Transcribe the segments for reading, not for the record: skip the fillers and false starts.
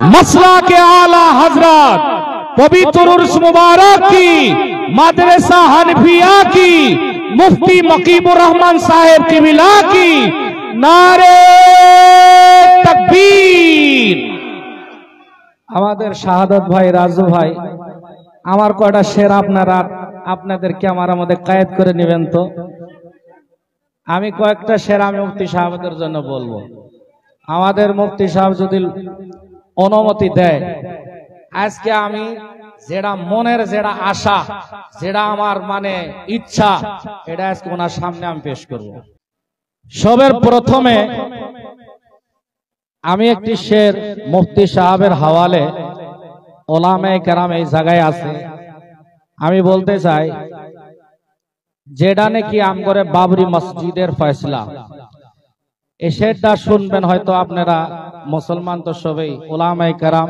मसला के आला हजरत पवित्र उर्स मुबारक की मदरसा हनफिया की मुफ्ती मकीबुर रहमान साहेब की मिला की नारे तकबीर। আমাদের শাহাদাত ভাই রাজু ভাই আমার কয়টা শের আপনারা আপনাদেরকে আমার মধ্যে কায়েদ করে নেবেন। তো আমি কয়েকটা শের আমি মুফতি সাহেবদের জন্য বলবো। আমাদের মুফতি সাহেব যদি অনুমতি দেয় আজকে আমি যেটা মনের যেটা আশা যেটা আমার মানে ইচ্ছা এটা আজকে ওনার সামনে আমি পেশ করব। সবের প্রথমে আমি একটি শের মুফতি সাহেবের হাওয়ালে ওলামায়ে কেরাম এই জায়গায় আছে আমি বলতে চাই, যেটা নাকি আমগরে বাবরি মসজিদের ফয়সলা এই শেরটা শুনবেন। হয়তো আপনারা মুসলমান তো সবাই ওলামায়ে কেরাম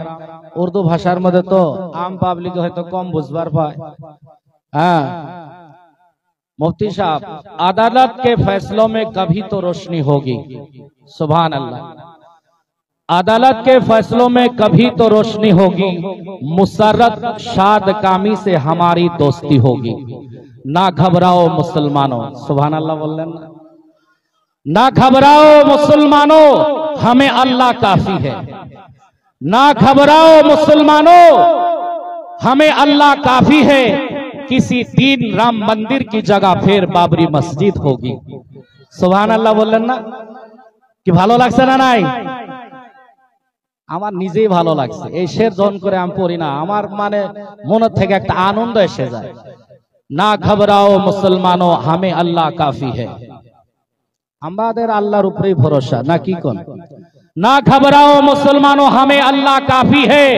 উর্দু ভাষার মধ্যে তো আম পাবলিক হয়তো কম বুঝবার পায়। हाँ मुफ्ती साहब, अदालत के फैसलों में कभी तो रोशनी होगी। सुभान अल्लाह। अदालत के फैसलों में कभी तो रोशनी होगी, मुसर्रत शाद कामी से हमारी दोस्ती होगी। ना घबराओ मुसलमानों, सुभान अल्लाह बोल लेना। ना घबराओ मुसलमानों, हमें अल्लाह काफी है। ना घबराओ मुसलमानों, हमें अल्लाह काफी है। किसी दिन राम मंदिर की जगह फिर बाबरी मस्जिद होगी। सुभान अल्लाह बोलें ना कि ভালো লাগছে না নাই? আমার নিজেই ভালো লাগছে। এই শের জন করে আমি পড়ি না, আমার মানে মনের থেকে একটা আনন্দ এসে যায়। না ঘবরাও মুসলমানো, হামে আল্লাহ কাফি है। আমাদের আল্লাহর উপরেই ভরসা না কি কোন? না ঘবরাও মুসলমানো, হামে আল্লাহ কাফি है।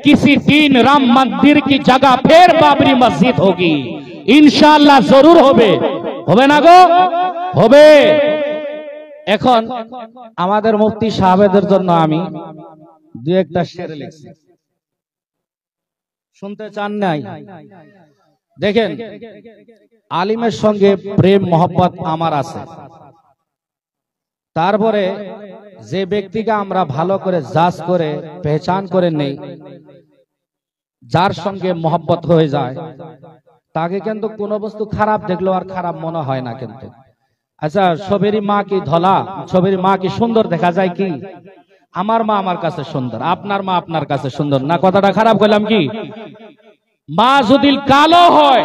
किसी दिन राम मंदिर की जगह फिर बाबरी मस्जिद होगी। इंशाअल्लाह जरूर होबे, होबे ना गो? होबे। এখন আমাদের মুফতি সাহেবদের জন্য আমি দুই একটা শের লিখছি, শুনতে চান নাই? দেখেন, আলিমের সঙ্গে প্রেম মোহব্বত আমার আছে, তারপরে যে ব্যক্তিকে আমরা ভালো করে জাজ করে পেহচান করে নেই, যার সঙ্গে মোহব্বত হয়ে যায় তাকে কিন্তু কোনো বস্তু খারাপ দেখলো আর খারাপ মনে হয় না। কিন্তু আচ্ছা, সবেরই মা কি ধলা, সবেরই মা কি সুন্দর দেখা যায় কি? আমার মা আমার কাছে সুন্দর, আপনার মা আপনার কাছে সুন্দর না। কথাটা খারাপ করলাম কি? মা যদি কালো হয়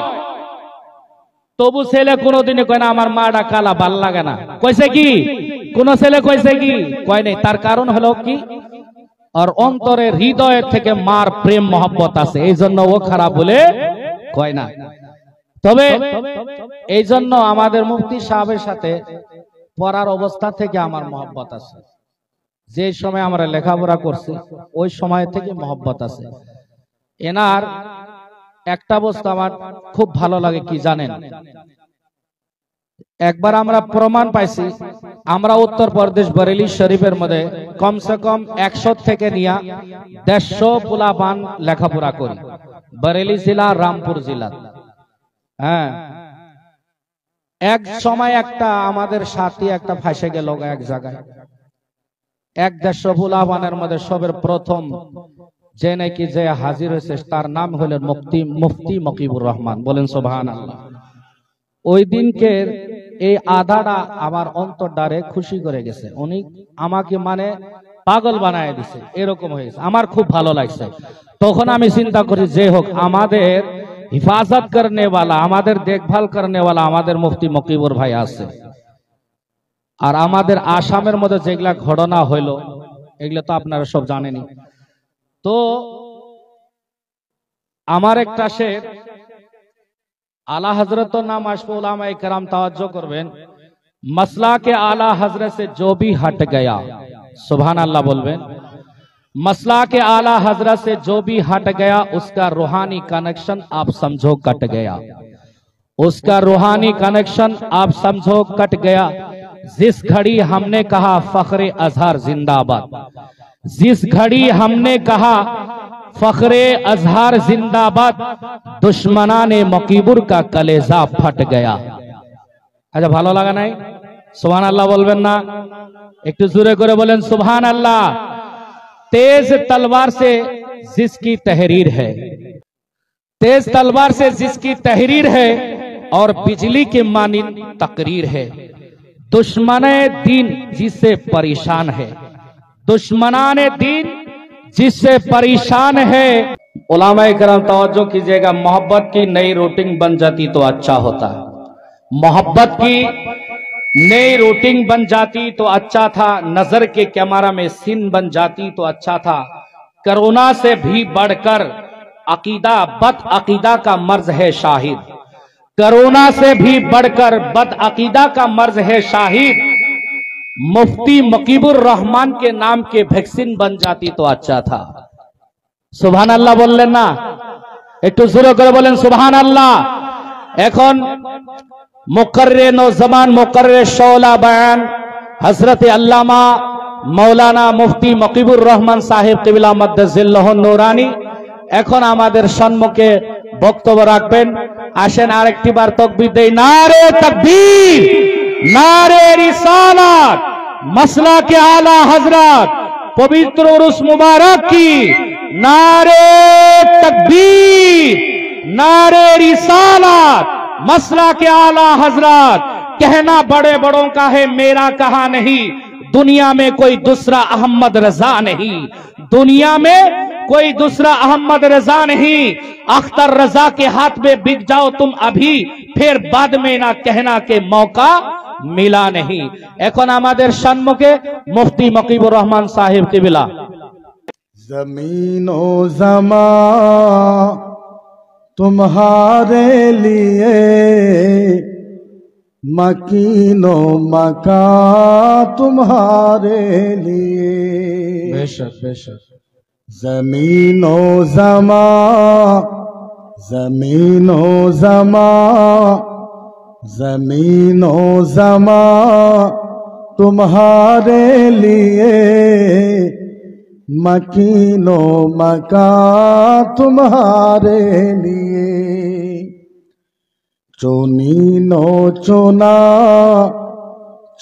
তবু ছেলে কোনোদিনই কয় না আমার মাটা কালা, ভাল লাগে না। কইছে কি? কোন ছেলে কইছে কি? কয় নাই। তার কারণ হলো কি? আর অন্তরে হৃদয়ের থেকে মার প্রেম মহব্বত আছে, এই জন্য ও খারাপ বলে কয় না। তবে এই জন্য আমাদের মুফতি সাহেবের সাথে পড়ার অবস্থা থেকে আমার মহব্বত আছে। যে সময় আমরা লেখাপড়া করছি ওই সময় থেকে মহব্বত আছে। এনার একটা বস্তু আমার খুব ভালো লাগে কি জানেন? একবার আমরা প্রমাণ পাইছি, আমরা উত্তরপ্রদেশ বরেলি শরীফের মধ্যে কমসে কম 100 থেকে নিয়ে 150 পোলাপান লেখাপড়া করি, বরেলি জেলা রামপুর জেলা। হ্যাঁ, এক সময় একটা আমাদের সাথী একটা ফাঁসে গেল এক জায়গায়, 150 পোলাপানের মধ্যে সবের প্রথম যে নাকি যে হাজির হয়েছে তার নাম হলেন মুফতি মকিবুর রহমান। বলেন সুবহানাল্লাহ। ওই দিনকে এই আধাটা আমার অন্তরটারে খুশি করে গেছে। উনি আমাকে মানে পাগল বানায় দিছে, এরকম হয়েছে। আমার খুব ভালো লাগছে। তখন আমি চিন্তা করি যে হোক, আমাদের হিফাজত করনে वाला, আমাদের দেখভাল করনে वाला আমাদের মুফতি মকিবুর ভাই আছে। আর আমাদের আসামের মধ্যে যেগুলা ঘটনা হইলো এগুলো তো আপনারা সব জানেনই। তো আমার একটা শের आला हजरत तो नाम आशफ़ उलामाए कराम तवज्जो करबेन। मसला के आला हजरत से जो भी हट गया, सुभान अल्लाह बोलबेन। मसला के आला हजरत से जो भी हट गया उसका रूहानी कनेक्शन आप समझो कट गया, उसका रूहानी कनेक्शन आप समझो कट गया। जिस घड़ी हमने कहा फख्रे अजहर जिंदाबाद, जिस घड़ी हमने कहा फख्रे अजहर जिंदाबाद, दुश्मनाने मकीबुर का कलेजा फट गया। अच्छा, ভালো লাগা নাই? সুবহানাল্লাহ বলবেন না? একটু জোরে করে বলেন সুবহানাল্লাহ। तेज तलवार से जिसकी तहरीर है, तेज तलवार से जिसकी तहरीर है और बिजली के मानिंद तकरीर है। दुश्मने दीन जिससे परेशान है, दुश्मनाने दीन जिससे परेशान है। उलामाए करम तवज्जो कीजिएगा, मोहब्बत की नई रूटीन बन जाती तो अच्छा होता। मोहब्बत की नई रूटीन बन जाती तो अच्छा था। नजर के कैमरा में सीन बन जाती तो अच्छा था। कोरोना से भी बढ़कर अकीदा बद अकीदा का मर्ज है शाहिद, कोरोना से भी बढ़कर बद अकीदा का मर्ज है शाहिद। मुफ्ती मकीबुर रहमान के नाम के वैक्सीन बन जाती तो अच्छा था। सुभान अल्लाह बोललेन ना, একটু জোরে করে বলেন সুবহান আল্লাহ। এখন মুকাররির নওজবান মুকাররির শওলা বয়ান হযরত আল্লামা মাওলানা মুফতি মকিবুর রহমান সাহেব কিবলা মাদ্দাজিল্লাহুন নূরানী এখন আমাদের সম্মুখে বক্তব্য রাখবেন। আসেন আরেকটি বার তাকবীর দেই, নারে তাকবীর, নারে রিসালাত, মসলা के आला हजरत पवित्र उर्स मुबारक की नारे तकबीर, नारे रिसालत, मसला के आला हजरत। कहना बड़े बड़ों का है, मेरा कहा नहीं। दुनिया में कोई दूसरा अहमद रजा नहीं, दुनिया में कोई दूसरा अहमद रजा नहीं। अख्तर रजा के हाथ में बिक जाओ तुम अभी, फिर बाद में ना कहना के मौका मिला नहीं। এখন আমাদের সম্মুখে মুফতি মকিবুর রহমান সাহেব কিবলা। जमीनो जमा तुम्हारे लिए, मकीनो मका तुम्हारे लिए। बेशक बेशक। जमीनो जमा, जमीनो जमा, जमीनो जमा तुम्हारे लिए, मकीनो मका तुम्हारे लिए। चुनीनो चुना,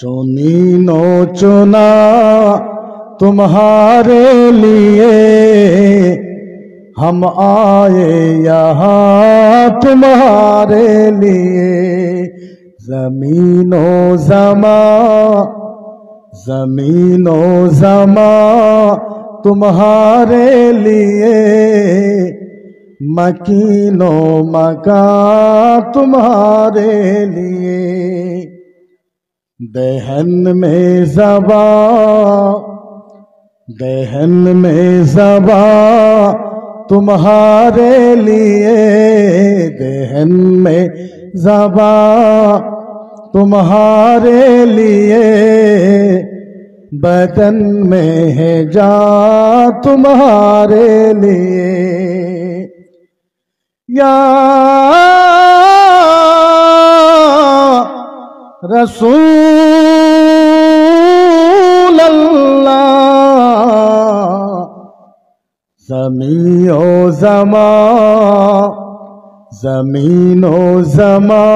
चुनीनो चुना तुम्हारे लिए, हम आए यहाँ तुम्हारे लिए। जमीनो जमा, जमीनो जमा तुम्हारे लिए, मकीनो मका तुम्हारे लिए। दहन में ज़बा, दहन में ज़बा तुम्हारे लिए, दहन में ज़बा तुम्हारे लिए, बदन में है जा तुम्हारे लिए। या रसूल अल्लाह, ज़मीओ ज़मा, ज़मीनो ज़मा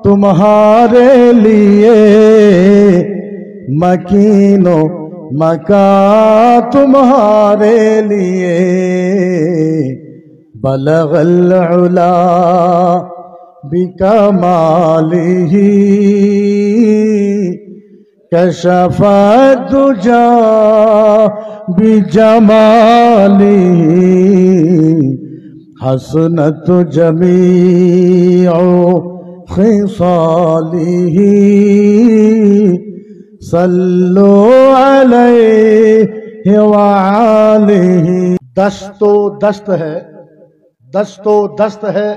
तुम्हारे लिए, मकीनो मका तुम्हारे लिए। बलगल उला बिकमालिही, कशफा दुजा बिजमालिही, हसनत जमीओ खिसालिही, सल्लो अलैहि व आलिही। दस्तो दस्त है, दस्तो दस्त है,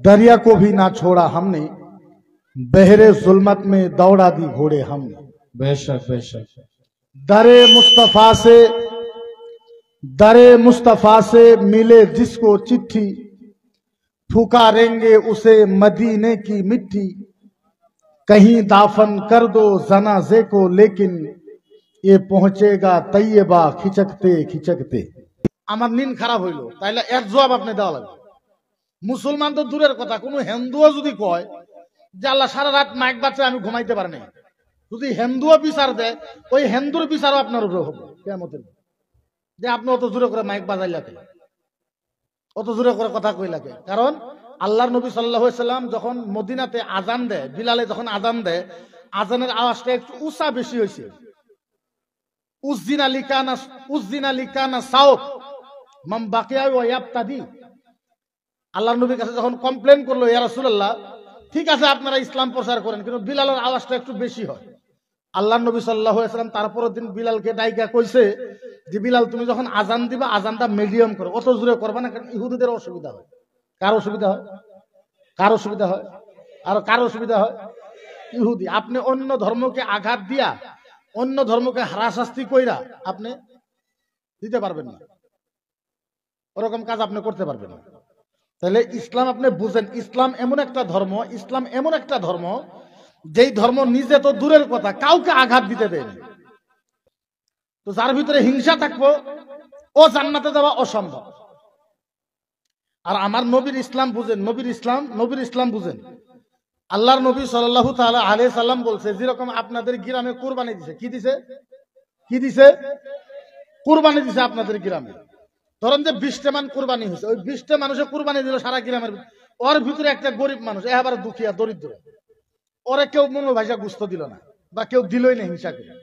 दरिया को भी ना छोड़ा हमने, बहरे जुल्मत में दौड़ा दी घोड़े हमने। बेशक बेशक। दरे मुस्तफा से, दरे मुस्तफा से मिले जिसको चिट्ठी, पुकारेंगे उसे मदीने की मिट्टी। कहीं दाफन कर दो जनाजे को, लेकिन ये पहुंचेगा तैयबा खिचकते खिचकते। আমার নিন খারাপ হইল, তাইলে এর জবাব আপনি দেওয়া লাগবে। মুসলমান তো দূরের কথা, কোনো হিন্দুও যদি কয় যে আল্লাহ সারা রাত মাইক বাজছে আমি ঘুমাইতে পারি নাই, যদি হিন্দুও বিচার দেয় ওই হিন্দুর বিচারও আপনার উপরে হবে কিয়ামতের দিন। যে আপনি অত জোরে করে মাইক বাজাই লাগে, অত জোরে করে কথা কই লাগে? কারণ আল্লাহর নবী সাল্লাল্লাহু আলাইহি সাল্লাম যখন মদিনাতে আজান দেয়, বিলালে যখন আজান দেয়, আজানের আওয়াজটা একটু উঁচা বেশি হয়েছে। উজ্জিনা লিকানা সাউত মাম বাকিয়া ওয়া ইয়াবতাদি। আল্লাহর নবীর কাছে যখন কমপ্লেন করলো, ইয়া রাসূলুল্লাহ, ঠিক আছে আপনারা ইসলাম প্রচার করেন, কিন্তু বিলালের আওয়াজটা একটু বেশি হয়। আল্লাহর নবী সাল্লাল্লাহু আলাইহি সাল্লাম তারপরের দিন বিলালকে ডাইকা কইছে যে বিলাল, তুমি যখন আজান দিবা আজানটা মিডিয়াম করো, অত জোরে করবা না, কারণ ইহুদিদের অসুবিধা হয়। কার অসুবিধা হয়? কার অসুবিধা হয়? আর কার অসুবিধা হয়? ইহুদি। আপনি অন্য ধর্মকে আঘাত দিয়া, অন্য ধর্মকে হারাশাস্তি কইরা আপনি দিতে পারবেন না, ওরকম কাজ আপনি করতে পারবেন না। তাহলে ইসলাম আপনি বুঝেন, ইসলাম এমন একটা ধর্ম, ইসলাম এমন একটা ধর্ম যেই ধর্ম নিজে তো দূরের কথা, কাউকে আঘাত দিতে দেয় না। তো যার ভিতরে হিংসা থাকবো, ও জান্নাতে যাওয়া অসম্ভব। আর আমার নবীর ইসলাম বুঝেন, নবীর ইসলাম বুঝেন। আল্লাহর নবী সাল্লাল্লাহু তাআলা আলাইহি সাল্লাম বলছে, যেরকম আপনাদের গ্রামে কুরবানি দিছে, কি দিছে? কুরবানি দিছে আপনাদের গ্রামে। ধরেন যে 20টা মান কুরবানি হয়েছে, ওই 20টা মানুষের কুরবানি দিল সারা গ্রামের, ওর ভিতরে একটা গরিব মানুষ, এবার দুঃখিয়া দরিদ্র, ওরা কেউ মনে ভাষা গুস্ত দিল না, বা কেউ দিলই না, হিংসা করে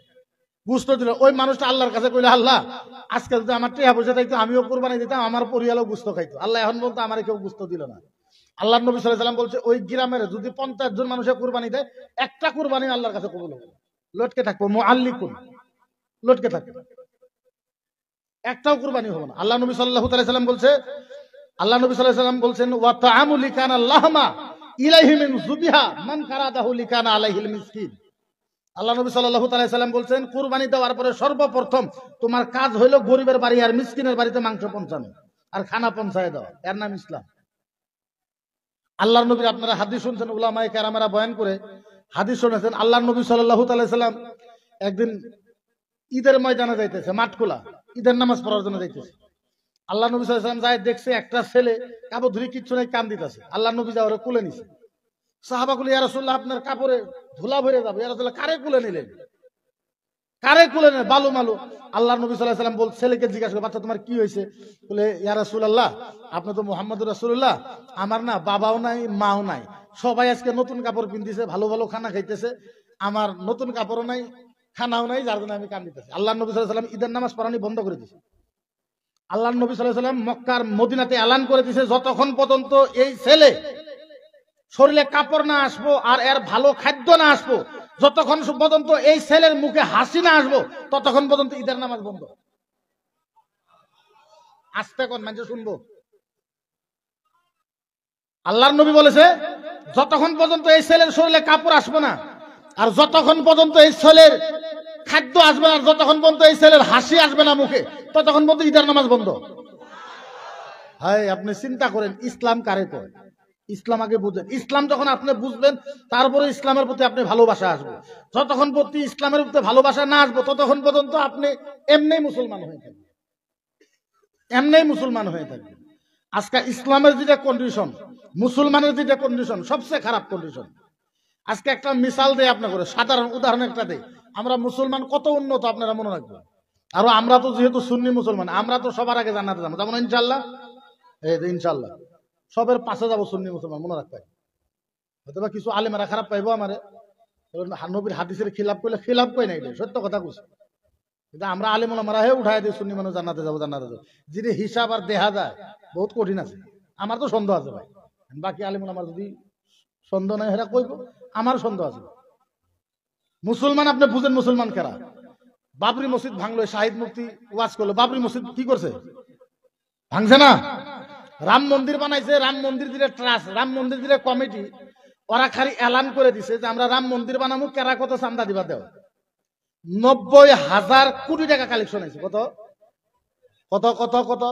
গুস্ত দিল। ওই মানুষটা আল্লাহর কাছে কইলে, আল্লাহ আজকে যদি আমার টাকা পয়সা থাকতো আমিও কুরবানি দিতাম, আমার পরিবারও গুস্ত খাইতো। আল্লাহ এখন বলতো আমার কেউ গুস্ত দিল না। আল্লাহ নবী সাল্লাল্লাহু আলাইহি সাল্লাম বলছে, ওই গ্রামের যদি 50 জন মানুষের কুরবানি দেয়, একটা কুরবানি আল্লাহর কাছে কবুল হবে, লটকে থাকবো, মুআল্লিকুন, লটকে থাকবে, একটাও কুরবানি হবে না। আল্লাহ নবী সাল্লাল্লাহু আলাইহি সাল্লাম বলছে, আল্লাহ নবী সাল্লাল্লাহু আলাইহি সাল্লাম বলছেন, ওয়া তাআমু লিকানা লাহমা ইলাইহি মিন যুবিহা মান কারাদাহু লিকানা আলাইহিল মিসকিন। আল্লাহ নবী সাল্লাল্লাহু আলাইহি সাল্লাম বলছেন, কুরবানি দেওয়ার পরে সর্বপ্রথম তোমার কাজ হইলো গরিবের বাড়ি আর মিসকিনের বাড়িতে মাংস পৌঁছানো আর খানা পৌঁছায় দেওয়া, এর নাম ইসলাম। আল্লাহর নবীর আপনারা হাদিস শুনছেন, উলামায়ে কেরামেরা বয়ান করে হাদিস শুনেছেন। আল্লাহর নবী সাল্লাল্লাহু আলাইহি সাল্লাম একদিন ঈদের ময়দানে যাইতেছে, মাঠখোলা, ঈদের নামাজ পড়ার জন্য যাইতেছে। আল্লাহ নবী সাল্লাল্লাহু আলাইহি সাল্লাম যায়, দেখছে একটা ছেলে কাপড় ধুরি কিচ্ছু নাই, কান দিতেছে। আল্লাহ নবী যা ওরে কুলে নিছে। সাহাবাগুলো, ইয়া রাসূলুল্লাহ আপনার কাপড়ে ধুলা ভরে যাবে, ইয়া রাসূলুল্লাহ কারে কুলে নিলেন? কারে কুলে নেন? বালু মালু। আল্লাহ নবী সাল্লাল্লাহু আলাইহি সাল্লাম বল, ছেলেকে জিজ্ঞাসা করে, বাচ্চা তোমার কি হয়েছে? বলে, ইয়া রাসূলুল্লাহ আপনি তো মুহাম্মদুর রাসূলুল্লাহ, আমার না বাবাও নাই মাও নাই, সবাই আজকে নতুন কাপড় পিনতেছে, ভালো ভালো খানা খাইতেছে, আমার নতুন কাপড়ও নাই খানাও নাই, যার জন্য আমি কান্দিতেছি। আল্লাহ নবী সাল্লাল্লাহু আলাইহি সাল্লাম ঈদের নামাজ পড়ানি বন্ধ করে দিয়েছে। আল্লাহ নবী সাল্লাল্লাহু আলাইহি সাল্লাম মক্কার মদিনাতে এলান করে দিয়েছে, যতক্ষণ পর্যন্ত এই ছেলে শরীরে কাপড় না আসবো আর এর ভালো খাদ্য না আসবো, যতক্ষণ পর্যন্ত এই ছেলের মুখে হাসি না আসবো, ততক্ষণ পর্যন্ত ঈদের নামাজ বন্ধ। আস্তে কোন মানুষ শুনবো? আল্লাহর নবী বলেছে, যতক্ষণ পর্যন্ত এই ছেলের শরীরে কাপড় আসবে না, আর যতক্ষণ পর্যন্ত এই ছেলের খাদ্য আসবে না, আর যতক্ষণ পর্যন্ত এই ছেলের হাসি আসবে না মুখে, ততক্ষণ পর্যন্ত ঈদের নামাজ বন্ধ। হায়, আপনি চিন্তা করেন ইসলাম কারে কয়? ইসলাম আগে বুঝেন। ইসলাম যখন আপনি বুঝবেন, তারপরে ইসলামের প্রতি আপনি ভালোবাসা আসবে। যতক্ষণ প্রতি ইসলামের প্রতি ভালোবাসা না আসবে, ততক্ষণ পর্যন্ত আপনি এমনি মুসলমান হয়ে থাকবেন, এমনি মুসলমান হয়ে থাকবেন। আজকে ইসলামের যেটা কন্ডিশন, মুসলমানের যেটা কন্ডিশন, সবচেয়ে খারাপ কন্ডিশন। আজকে একটা মিসাল দেয় আপনার করে, সাধারণ উদাহরণ একটা দেয়। আমরা মুসলমান কত উন্নত আপনারা মনে রাখবেন। আর আমরা তো যেহেতু সুন্নি মুসলমান, আমরা তো সবার আগে জান্নাতে যাবো, যেমন ইনশাল্লাহ, এই যে ইনশাল্লাহ সবের পাশে যাবো সুন্নি মুসলমান, মনে রাখতে। হয়তো বা কিছু আলেমেরা খারাপ পাইবো আমারে, নবীর হাদিসের খিলাফ করলে, খিলাফ কই নাই, সত্য কথা কইছে। কিন্তু আমরা আলেম ওলামারা হে উঠাই দিই সুন্নি মানুষ জান্নাতে যাবো, জান্নাতে যাবো, যদি হিসাব আর দেখা যায় বহুত কঠিন আছে। আমার তো সন্দেহ আছে ভাই, বাকি আলেম ওলামার যদি সন্দেহ নাই হেরা কইব, আমার সন্দেহ আছে। মুসলমান আপনি বুঝেন মুসলমান কেরা? বাবরি মসজিদ ভাঙলো, শাহিদ মুফতি ওয়াজ করলো, বাবরি মসজিদ কি করছে? ভাঙছে না। রাম মন্দির বানাইছে, রাম মন্দির দিলে ট্রাস্ট, রাম মন্দির দিলে কমিটি, ওরা খালি এলান করে দিছে যে আমরা রাম মন্দির বানাবো, কেরা কত চান্দা দিবা দেও। 90,000 কোটি টাকা কালেকশন হয়েছে। কত কত কত কত?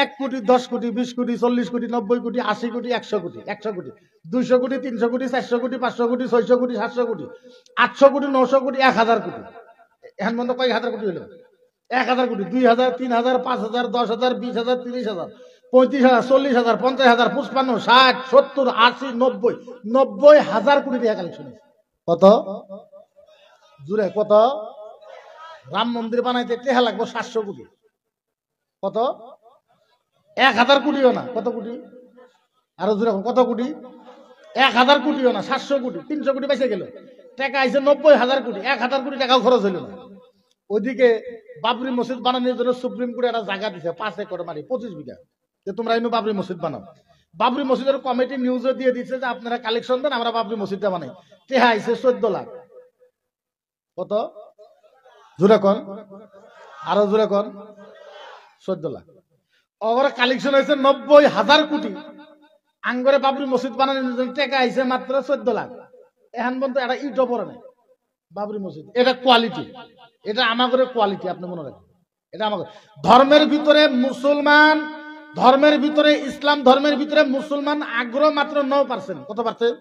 1 কোটি, 10 কোটি, 20 কোটি, 40 কোটি, 90 কোটি, 80 কোটি, 100 কোটি, 100 কোটি, 200 কোটি, 300 কোটি, 400 কোটি, 500 কোটি, 600 কোটি, 700 কোটি, 800 কোটি, 900 কোটি, 1000 কোটি। এখন বন্ধ কয়েক হাজার কোটি হলো? 1000 কোটি, 2000, 3000, 5000, 10,000, 20,000, 30,000, 35,000, 40,000, 50,000, 55, 60, 70, 80, 90, 90,000 কোটি টাকা কালেকশন হয়েছে। কত জুড়ে? কত? রাম মন্দির বানাইতে টেহা লাগবো 700 কোটি। কত? 1000 কোটিও না। কত কোটি? আরো জোরে কত কোটি? 1000 কোটিও না, 700 কোটি। 300 কোটি বেঁচে গেল। টাকা আইছে 90,000 কোটি। 1000 কোটি টাকাও খরচ হইল না। ওইদিকে বাবরি মসজিদ বানানোর জন্য সুপ্রিম কোর্টে একটা জায়গা দিছে 5 একর মারি 25 বিঘা, যে তোমরা এনে বাবরি মসজিদ বানাও। বাবরি মসজিদের কমিটি নিউজে দিয়ে দিচ্ছে যে আপনারা কালেকশন দেন, আমরা বাবরি মসজিদটা বানাই। টেহা আইছে 14 লাখ। কত? জোরে কন, আরো জোরে কন। 14 লাখ। ওর কালেকশন হয়েছে 90,000 কোটি। আঙ্গরে বাবরি মসজিদ বানানোর জন্য টাকা আইছে মাত্র 14 লাখ। এখন পর্যন্ত একটা ইটও পড়ে নাই বাবরি মসজিদ। এটা কোয়ালিটি, এটা আমাদের কোয়ালিটি, আপনি মনে রাখবেন। এটা আমাদের ধর্মের ভিতরে মুসলমান, ধর্মের ভিতরে ইসলাম ধর্মের ভিতরে মুসলমান আগ্রহ মাত্র 9%। কত পার্সেন্ট?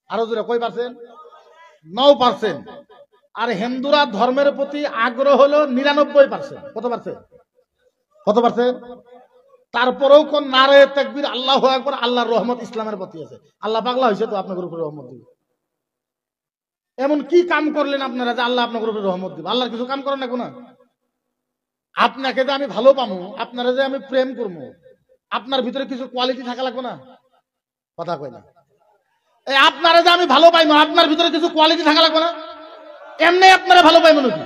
আরো জোরে কই পার্সেন্ট? 9%। আর হিন্দুরা ধর্মের প্রতি আগ্রহ হলো 99%। কত পার্সেন্ট? কত পার্সেন্ট? তারপরেও কোন নারে তাকবীর, আল্লাহু আকবার, আল্লাহর রহমত ইসলামের প্রতি আছে। আল্লাহ পাগলা হয়েছে তো আপনাদের উপরে রহমত দিবে। এমন কি কাম করলেন আপনারা যে আল্লাহ আপনাদের উপরে রহমত দিবে? আল্লাহর কিছু কাম করেন না কোন? আপনাকে যে আমি ভালো পাবো, আপনারা যে আমি প্রেম করবো, আপনার ভিতরে কিছু কোয়ালিটি থাকা লাগবে না? কথা কই না। এই আপনারা যে আমি ভালো পাইবো, আপনার ভিতরে কিছু কোয়ালিটি থাকা লাগবে না? এমনি আপনারা ভালো পাইবো নাকি?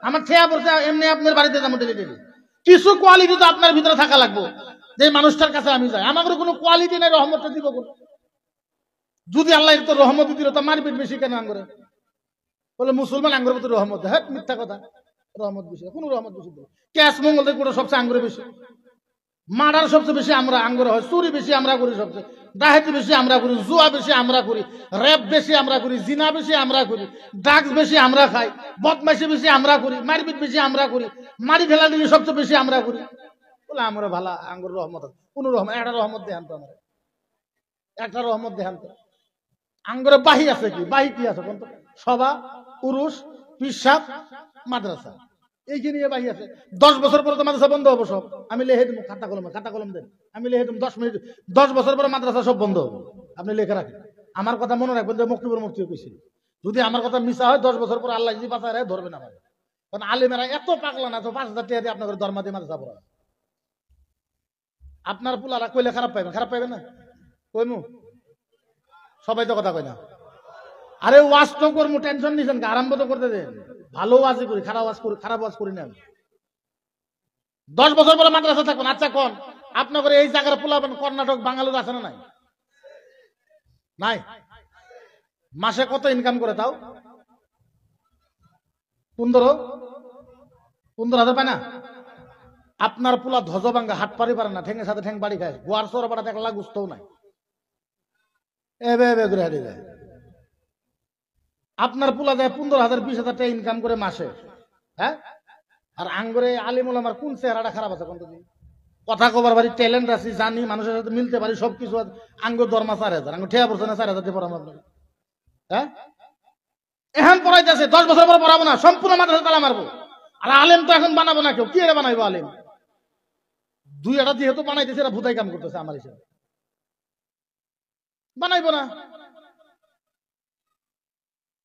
আমার ঠেয়া পড়ছে এমনি আপনার বাড়িতে যাবো ডেলি ডেলি। কিছু কোয়ালিটি তো আপনার ভিতরে থাকা লাগবে, যে মানুষটার কাছে আমি যাই। আমাদের কোনো কোয়ালিটি নাই, রহমতটা দিব কোন? যদি আল্লাহ তো রহমত দিল, তা মারপিট বেশি কেন আঙ্গরে? বলে মুসলমান আঙ্গুরের ভিতরে রহমত, হ্যাঁ মিথ্যা কথা। রহমত বেশি কোন রহমত বেশি? ক্যাশ মঙ্গল থেকে সবচেয়ে আঙ্গুরে বেশি, মার্ডার সবচেয়ে বেশি আমরা আঙ্গুরে হয়, চুরি বেশি আমরা করি, সবচেয়ে ডাকাতি বেশি আমরা করি, জুয়া বেশি আমরা করি, র্যাপ বেশি আমরা করি, জিনা বেশি আমরা করি, ড্রাগস বেশি আমরা খাই, বদমাইশি বেশি আমরা করি, মারপিট বেশি আমরা করি, মারি ফেলা দিলে সবচেয়ে বেশি আমরা করি। বলে আমরা ভালো আঙ্গুর রহমত আছে। কোন রহমত? একটা রহমত দেখান তো আমার, একটা রহমত দেখান তো। আঙ্গুরে বাহি আছে কি? বাহি কি আছে কোন? সভা, উরুস, পিসাব, মাদ্রাসা, এই নিয়ে বাহি আছে। 10 বছর পরে তো মাদ্রাসা বন্ধ হবো সব। আমি লিখে দেবো খাতা কলমে, খাতা কলম দেন, আমি লিখে দেবো 10 মিনিট। 10 বছর পরে মাদ্রাসা সব বন্ধ হবো, আপনি লিখে রাখেন। আমার কথা মনে রাখবেন, যে মুক্তিপুর মুফতি কইছিল, যদি আমার কথা মিশা হয় 10 বছর পর আল্লাহ যদি বাঁচায় রাখে ধরবেন আমার। কারণ আলেমেরা এত পাগলা না, তো 5,000 টাকা দিয়ে আপনাদের ধর্মা দিয়ে মাদ্রাসা পড়া। আপনার পুলারা কইলে খারাপ পাইবেন? খারাপ পাইবেন না? কইমু সবাই তো কথা কয় না। আরে ওয়াজ তো করবো, টেনশন নিছেন, আরম্ভ তো করতে দেন। ভালো ওয়াজই করি, খারাপ ওয়াজ করি, খারাপ ওয়াজ করি না। 10 বছর পরে মাদ্রাসা থাকুন। আচ্ছা কোন আপনার এই জায়গার পোলাবেন কর্ণাটক বাঙালির আছে না নাই? নাই। মাসে কত ইনকাম করে তাও? 15,000 পায় না? আপনার পোলা ধ্বজভাঙ্গা হাট পারি পারে না, ঠেঙের সাথে ঠেং বাড়ি খায়, গোয়ার সর বাড়া দেখলা গুস্তও নাই, এবে ঘুরে হারিয়ে যায়। আপনার পোলা যায় 15,000 20,000 টাকা ইনকাম করে মাসে, হ্যাঁ? আর আঙ্গরে আলিমুল আমার কোন চেহারাটা খারাপ আছে? কথা কবার বাড়ি ট্যালেন্ট আছে, জানি মানুষের সাথে মিলতে পারি, সবকিছু আঙ্গুর দরমা 4,000, আঙ্গুর ঠেয়া পড়ছে না 4,000 দিয়ে পড়াবো আপনাকে? হ্যাঁ, এখন পড়াইতেছে, 10 বছর পরে পড়াবো না, সম্পূর্ণ মাদ্রাসা তালা মারবো। আর আলেম তো এখন বানাবো না কেউ, কি এরা বানাইবো আলেম? 2 যেহেতু বানাইতেছে, এরা ভুতাই কাম করতেছে আমার হিসেবে, বানাইবো না।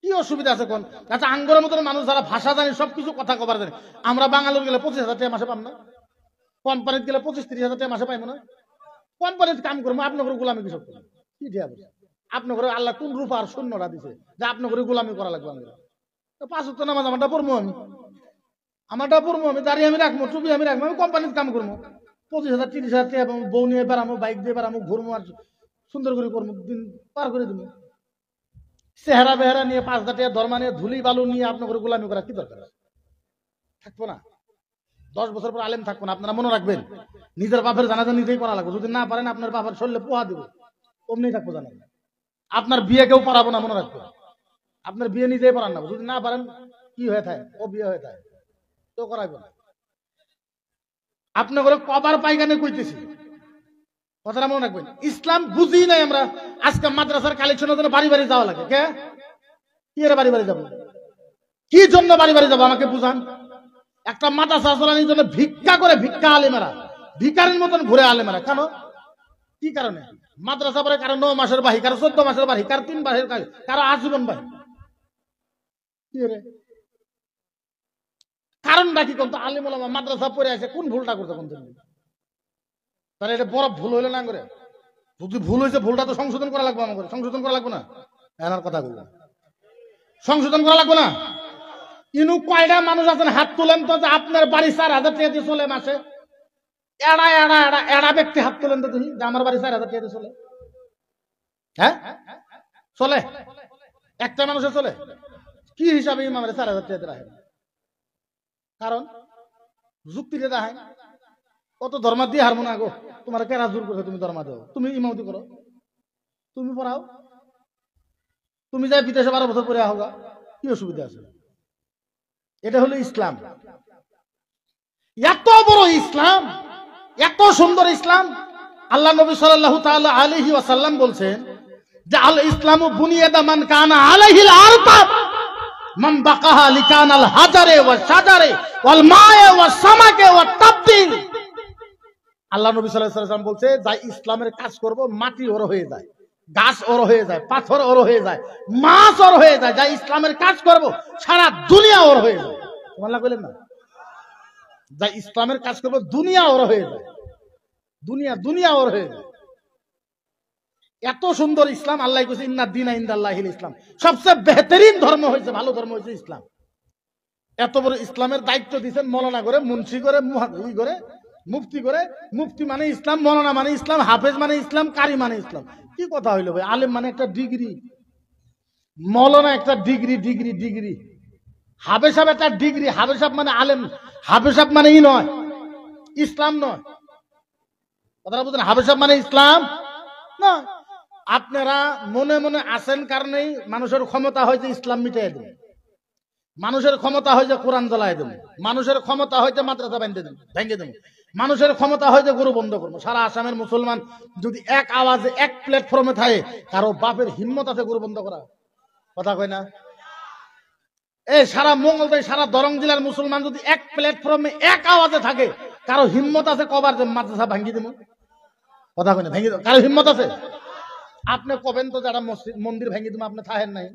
কি অসুবিধা আছে কোন? আচ্ছা আঙ্গরের মতন মানুষ যারা ভাষা জানে, সবকিছু কথা কবার জানে, আমরা বাঙালির গেলে 25,000 টাকা মাসে পাম না? কোম্পানিতে গেলে 25-30,000 টাকা মাসে পাইবো না? কোম্পানিতে কাম করবো, আপনার গোলামি কি সব কি দিয়া বলছে? আপনার ঘরে আল্লাহ কোন রূপ আর শূন্যটা দিছে যে আপনার ঘরে গোলামি করা লাগবে? আমরা 5 ওয়াক্ত নামাজ আমারটা পড়বো, আমারটা পড়বো, আমি দাঁড়িয়ে আমি রাখবো, টুপি আমি রাখবো, আমি কোম্পানিতে কাম করবো। 25,000-30,000 টাকা বউ নিয়ে বেড়াবো, বাইক দিয়ে বেড়াবো, ঘুরবো, আর সুন্দর করে করবো, দিন পার করে দিব। চেহারা বেহারা নিয়ে 5,000 টাকা ধর্মা নিয়ে ধুলি বালু নিয়ে আপনার ঘরে গোলামি করা কি দরকার? থাকবো না। 10 বছর পর আলেম থাকবো না। আপনারা মনে রাখবেন, নিজের বাপের জানাজা নিজেই করা লাগবে। যদি না পারেন, আপনার বাপের শরীরে পোহা দিব, অমনি থাকবো জানাজা। আপনার বিয়ে কেউ পড়াবো না, মনে রাখবো। আপনার বিয়ে নিজেই পড়ান না, যদি না পারেন কি হয়ে থাকে, ও বিয়ে হয়ে থাকে, তো করাইবো না। আপনার ঘরে কবার পাইখানে কইতেছি, কথাটা মনে রাখবেন। ইসলাম বুঝি নাই আমরা। আজকে মাদ্রাসার কালেকশনের জন্য বাড়ি বাড়ি যাওয়া লাগে, কে কি এরা বাড়ি বাড়ি যাবো? কি জন্য বাড়ি বাড়ি যাবো আমাকে বুঝান। একটা মাদ্রাসা চালানোর জন্য ভিক্ষা করে, ভিক্ষা আলেমেরা ভিকারির মতন ঘুরে আলেমেরা, কেন? কি কারণে? মাদ্রাসা পরে কারো 9 মাসের বাহি, কারো 14 মাসের বাহি, কারো 3 মাসের বাহি, কারো আজীবন বাহি। কি রে কারণটা কি কোন? আলিম ওলামা মাদ্রাসা পড়ে আছে, কোন ভুলটা করতে কোন? তাহলে এটা বড় ভুল হইলো না করে? যদি ভুল হয়েছে ভুলটা তো সংশোধন করা লাগবে, আমাকে সংশোধন করা লাগবে না? এনার কথা বলবো, সংশোধন করা লাগবে না? ইনু কয়টা মানুষ আছেন হাত তুলেন তো, যে আপনার বাড়ি 4,000 টাকা দিয়ে চলে মাসে? এড়া এড়া এড়া এড়া ব্যক্তি হাত তুলেন তো তুমি, যে আমার বাড়ি 4,000 টাকা দিয়ে চলে। হ্যাঁ চলে? একটা মানুষের চলে? কি হিসাবে ইমামের 4,000 টাকা দিয়ে রাখেন? কারণ যুক্তিটা দেখায়। কত ধর্মা দিয়ে হারমোনা গো, তোমার কেনা জোর করছে তুমি ধর্মা দেও, তুমি ইমামতি করো, তুমি পড়াও, তুমি যাই বিদেশে 12 বছর পরে আহোগা, কি অসুবিধা আছে? এটা হলো ইসলাম। এত বড় ইসলাম, এত সুন্দর ইসলাম। আল্লাহ নবী সাল্লাল্লাহু তাআলা আলাইহি ওয়াসাল্লাম বলছেন যে আল ইসলামু বুনিয়াদা মান কানা আলাইহিল আরতাব মান বাকাহা লিকানাল হাজারে ওয়া শাজারে ওয়াল মায়ে ওয়া সামাকে ওয়া তাবদিল। আল্লাহ নবী সাল্লাল্লাহু আলাইহি ওয়াসাল্লাম বলছে, যাই ইসলামের কাজ করব মাটি ওর হয়ে যায়, গাছ ওর হয়ে যায়, পাথর ওর হয়ে যায়, মাছ ওর হয়ে যায়। যাই ইসলামের কাজ করব সারা দুনিয়া ওর হয়ে যায়। সুবহানাল্লাহ বলেন না? যাই ইসলামের কাজ করব দুনিয়া ওর হয়ে যায়, দুনিয়া দুনিয়া ওর হয়ে যায়। এত সুন্দর ইসলাম। আল্লাহ কইছে ইন্না দীনা ইনদাল্লাহিল ইসলাম, সবচেয়ে বেহতরিন ধর্ম হয়েছে, ভালো ধর্ম হয়েছে ইসলাম। এত বড় ইসলামের দায়িত্ব দিয়েছেন মৌলানা করে, মুন্সি করে, মুহাদ্দিস করে, মুফতি করে। মুফতি মানে ইসলাম, মৌলানা মানে ইসলাম, হাফেজ মানে ইসলাম, কারি মানে ইসলাম। কি কথা হইলো ভাই? আলেম মানে একটা ডিগ্রি, মৌলানা একটা ডিগ্রি, ডিগ্রি ডিগ্রি, হাফেজ সাহেব একটা ডিগ্রি। হাফেজ সাহেব মানে আলেম, হাফেজ সাহেব মানে ই নয়, ইসলাম নয়। কথাটা বুঝলেন? হাফেজ সাহেব মানে ইসলাম নয়। আপনারা মনে মনে আছেন কারণেই মানুষের ক্ষমতা হয়েছে ইসলাম মিটাই দেবে, মানুষের ক্ষমতা হয়েছে কোরআন জ্বলাই দেবে, মানুষের ক্ষমতা হয়েছে মাদ্রাসা ভেঙে দেবে, মানুষের ক্ষমতা হয়েছে গরু বন্ধ করবো। সারা আসামের মুসলমান যদি এক আওয়াজে এক প্ল্যাটফর্মে থাকে, কারো বাপের হিম্মত আছে গরু বন্ধ করা? কথা কয় না? এই সারা মঙ্গলদৈ, সারা দরং জেলার মুসলমান যদি এক প্ল্যাটফর্মে এক আওয়াজে থাকে, কারো হিম্মত আছে কবার যে মাদ্রাসা ভাঙি দেবো? কথা কয় না? ভেঙে দেবো, কারো হিম্মত আছে? আপনি কবেন তো যারা মন্দির ভেঙে দেবো, আপনি থাকেন নাই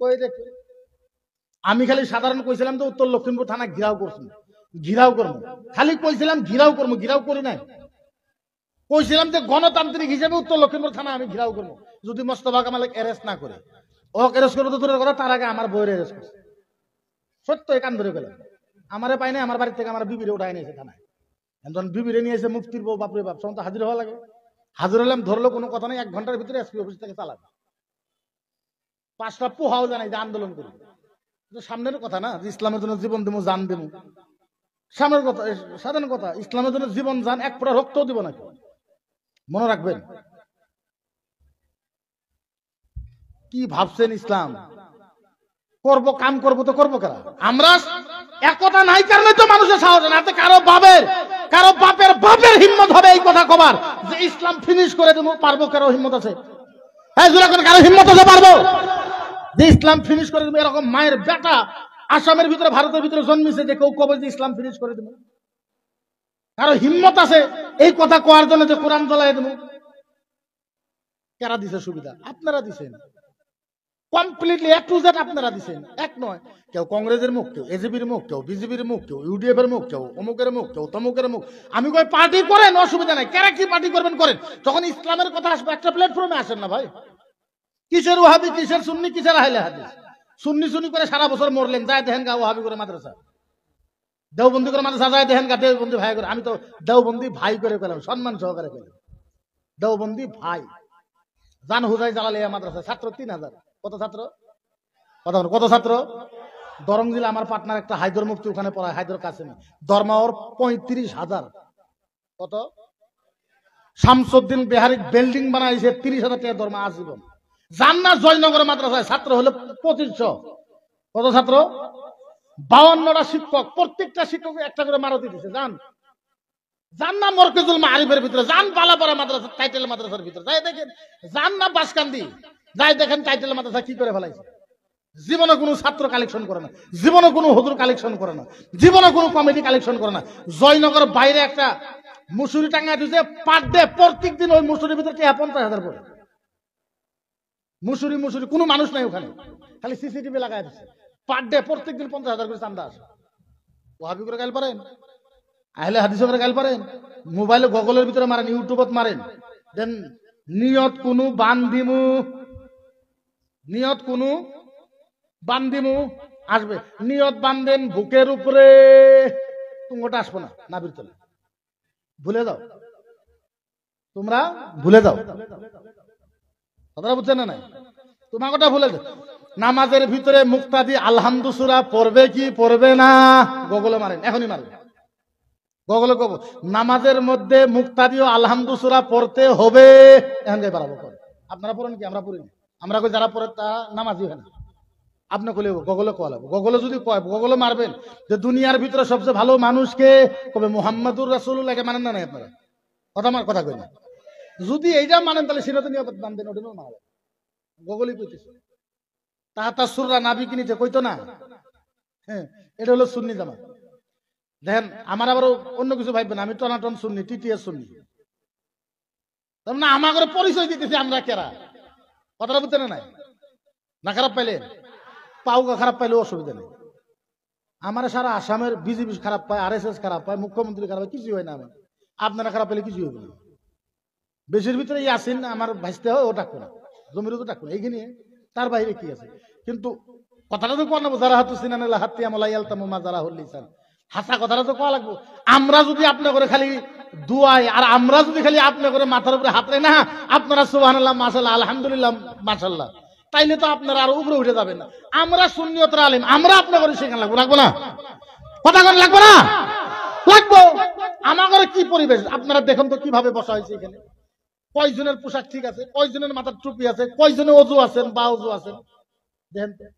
কই দেখে? আমি খালি সাধারণ কইছিলাম তো উত্তর লক্ষিমপুর থানা ঘিরাও করছি, ঘিরাও করবো, খালি কইছিলাম ঘিরাও করবো, ঘিরাও করি নাই। কইছিলাম যে গণতান্ত্রিক হিসেবে উত্তর লক্ষিমপুর থানা আমি ঘিরাও করবো, যদি মোস্তফা কামালকে অ্যারেস্ট না করে। ও অ্যারেস্ট করবো তো দূরের কথা, তার আগে আমার বইয়ের অ্যারেস্ট করছে। সত্য এই কান ধরে গেলাম, আমারে পাই নাই, আমার বাড়ি থেকে আমার বিবিরে উঠায় নিয়েছে থানায়। একজন বিবিরে নিয়ে এসে মুফতির বউ, বাপরে বাপ, সব তো হাজির হওয়া লাগে। হাজির হলাম, ধরলো কোনো কথা নেই, 1 ঘন্টার ভিতরে এসপি অফিস থেকে চালাবে। 5টা পোহাও জানাই যে আন্দোলন করি। সামনের কথা না, যে ইসলামের জন্য জীবন দেবো, জান দেবো, সামনের কথা, সাধারণ কথা। ইসলামের জন্য জীবন জান, এক ফোঁটা রক্তও দিব না, মনে রাখবেন। কি ভাবছেন ইসলাম করব, কাম করবো তো করবো কারা? আমরা একতা নাই কারণে তো মানুষের সাহস না। কারো বাপের বাপের হিম্মত হবে এই কথা কবার যে ইসলাম ফিনিশ করে দেবো, পারবো? কারো হিম্মত আছে? হ্যাঁ জোরে করে, কারো হিম্মত আছে পারবো যে ইসলাম ফিনিশ করে দেবো? এরকম মায়ের বেটা আসামের ভিতরে, ভারতের ভিতরে জন্মিছে যে কেউ কবে যে ইসলাম ফিনিশ করে দেবো? কারো হিম্মত আছে এই কথা কোয়ার জন্য যে কোরআন জ্বলাই দেবো? কারা দিছে সুবিধা? আপনারা দিছেন কমপ্লিটলি, এ টু জেড আপনারা দিছেন। এক নয়, কেউ কংগ্রেসের মুখ, কেউ এজেপির মুখ, কেউ বিজেপির মুখ, কেউ ইউডিএফ এর মুখ, কেউ অমুকের মুখ, কেউ তমুকের মুখ। আমি কই পার্টি করেন, অসুবিধা নাই, কারা কি পার্টি করবেন করেন, যখন ইসলামের কথা আসবে একটা প্ল্যাটফর্মে আসেন না ভাই। কিসের ওয়াহাবি, কিসের সুন্নি, কিসের আহলে হাদিস? সুন্নি সুন্নি করে সারা বছর মরলেন, যায় দেখেন গা ওয়াহাবি করে মাদ্রাসা, দেওবন্দি করে মাদ্রাসা, যায় দেখেন গা দেওবন্দি ভাই করে। আমি তো দেওবন্দি ভাই করে পেলাম, সম্মান সহকারে পেলাম, দেওবন্দি ভাই। জান হুজাই জালালিয়া মাদ্রাসা ছাত্র 3000। কত ছাত্র? কত ছাত্র? দরং জেলা আমার পার্টনার একটা হায়দর মুফতি ওখানে পড়ায়, হায়দর কাসেমি, ধর্মা ওর 35,000। কত? শামসুদ্দিন বিহারি বিল্ডিং বানাইছে 30,000 টাকা ধর্মা আজীবন। জান্নাত জয়নগর মাদ্রাসায় ছাত্র হলো 2500। কত ছাত্র? 52টা শিক্ষক, প্রত্যেকটা শিক্ষক একটা করে মারুতি দিছে। যান না মরকেজুল মারিফের ভিতরে, যান বালাপাড়া মাদ্রাসা, টাইটেল মাদ্রাসার ভিতরে যাই দেখেন, যান না বাসকান্দি, যাই দেখেন টাইটেল মাদ্রাসা কি করে ফেলাইছে। জীবনে কোনো ছাত্র কালেকশন করে না, জীবনে কোনো হুজুর কালেকশন করে না, জীবনে কোনো কমিটি কালেকশন করে না। জয়নগর বাইরে একটা মুসুরি টাঙ্গা দিয়েছে, পার ডে প্রত্যেক দিন ওই মুসুরির ভিতরে 50,000 করে। মুসুরি কোনো মানুষ নাই ওখানে, খালি সিসিটিভি লাগাই দিচ্ছে। পার ডে প্রত্যেক দিন 50,000 করে চান্দা আসে। ওয়াহাবি করে গাইল পারেন, আহলে হাদিস করে গাইল পারেন, মোবাইলে গুগলের ভিতরে মারেন, ইউটিউবত মারেন, দেন নিয়ত কোনো বান্দিমু, নিয়ত কোনো বান্দিমু আসবে, নিয়ত বান্ধেন বুকের উপরে, তুমি আসবো না নাবির তলে, ভুলে যাও, তোমরা ভুলে যাও, কথাটা বুঝছেন না নাই? তোমার কথা ভুলে যাও। নামাজের ভিতরে মুক্তাদি আলহামদু সূরা পড়বে কি পড়বে না? গুগলে মারেন, এখনই মারেন, গুগলে কব নামাজের মধ্যে মুক্তাদি ও আলহামদু সূরা পড়তে হবে, এখন যাই পারাবো। আপনারা পড়েন কি? আমরা পড়ি না। আমরা কই যারা পড়ে তা নামাজি হয় না। আপনি কইলে গুগলে কোয়া লাগবে, গুগলে যদি কয়, গুগলে মারবেন যে দুনিয়ার ভিতরে সবচেয়ে ভালো মানুষকে, কবে মুহাম্মাদুর রাসূলুল্লাহকে মানেন না নাই আপনারা? কথা কই না। যদি এইটা মানেন তাহলে সিরাতে নিয়ত বান্ধেন, ওটা না গুগলই কইতেছে। তাহাতা সুররা নাবি কিনিতে কইতো না? হ্যাঁ, এটা হলো সুন্নি জামাত। দেখেন আমার আবার অন্য কিছু ভাববেন, আমি টনাটন সুন্নি, টিটিএস সুন্নি, তার মানে আমার পরিচয় দিতেছি আমরা কেরা। কথাটা বুঝতে নাই? না খারাপ পাইলে পাউকা খারাপ পাইলে অসুবিধা নেই। আমার সারা আসামের বিজেপি খারাপ পায়, RSS খারাপ পায়, মুখ্যমন্ত্রী খারাপ পায়, কিছু হয় না। আমার আপনারা খারাপ পাইলে কিছু হবে না। বেশির ভিতরে আসেন আমার ভাইসতে হয়, ও ডাকবো না, জমির তো ডাকবো না, এইখানে তার বাইরে কি আছে? কিন্তু কথাটা তো কোয়া লাগবো, যারা হাতু সিনান হাতি আমলাই আলতামা যারা হল্লিসান, হাসা কথাটা তো কোয়া লাগবো। আমরা যদি আপনার করে খালি দুয়াই, আর আমরা যদি খালি আপনার করে মাথার উপরে হাত না, আপনারা সুবহানাল্লাহ মাশাআল্লাহ আলহামদুলিল্লাহ মাশাআল্লাহ, তাইলে তো আপনারা আরো উপরে উঠে যাবেন না। আমরা সুন্নিয়তের আলেম, আমরা আপনার করে শেখান লাগবো, লাগবো না? কথা করে লাগবো না? লাগবো। আমার কি পরিবেশ আপনারা দেখুন তো, কিভাবে বসা হয়েছে এখানে, কয়জনের পোশাক ঠিক আছে, কয়জনের মাথার টুপি আছে, কয়জনে অজু আছেন বা অজু আছেন, দেখেন।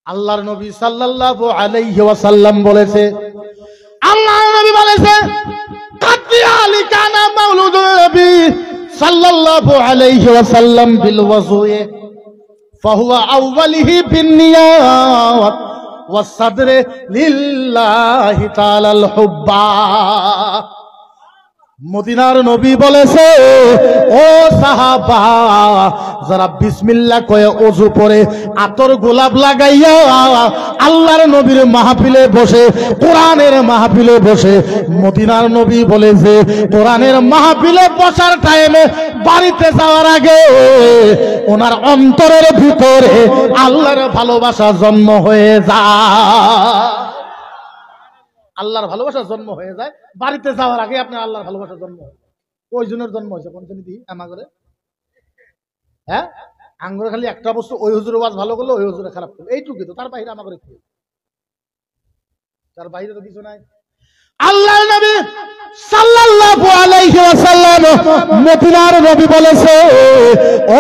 আল্লাহর নবী সাল্লাল্লাহু আলাইহি ওয়াসাল্লাম বলেছে, আল্লাহর নবী বলেছে, কাতিয়া লিকানা মাউলুদুন নবী সাল্লাল্লাহু আলাইহি ওয়াসাল্লাম বিল ওয়াজুয়ে ফাহুয়া আউয়ালিহি বিন্নিয়াত ওয়াস সাদরে লিল্লাহি তাআলাল হুব্বা। মদিনার নবী বলেছে, ও সাহাবা, যারা বিসমিল্লাহ কয়ে ওযু পড়ে আতর গোলাপ লাগাইয়া আল্লাহর নবীর মাহফিলে বসে, কোরআনের মাহফিলে বসে, মদিনার নবী বলেছে কোরআনের মাহফিলে বসার টাইমে বাড়িতে যাওয়ার আগে ওনার অন্তরের ভিতরে আল্লাহর ভালোবাসা জন্ম হয়ে যায়। আল্লাহর ভালোবাসা জন্ম হয়ে যায় বাড়িতে যাওয়ার আগে, আপনার আল্লাহর ভালোবাসা জন্ম হয়। ওই জনের জন্ম হয়েছে কোন শ্রেণী আমাগরে? হ্যাঁ, আঙ্গুরে খালি একটা বস্তু, ওই হুজুর ওয়াজ ভালো করলো, ওই হুজুরে খারাপ করলো, এইটুকুই তো। তার বাইরে আমাগরে কি? তার বাইরে তো কিছু নাই। আল্লাহর নবী সাল্লাল্লাহু আলাইহি ওয়াসাল্লাম মদিনার নবী বলেছে,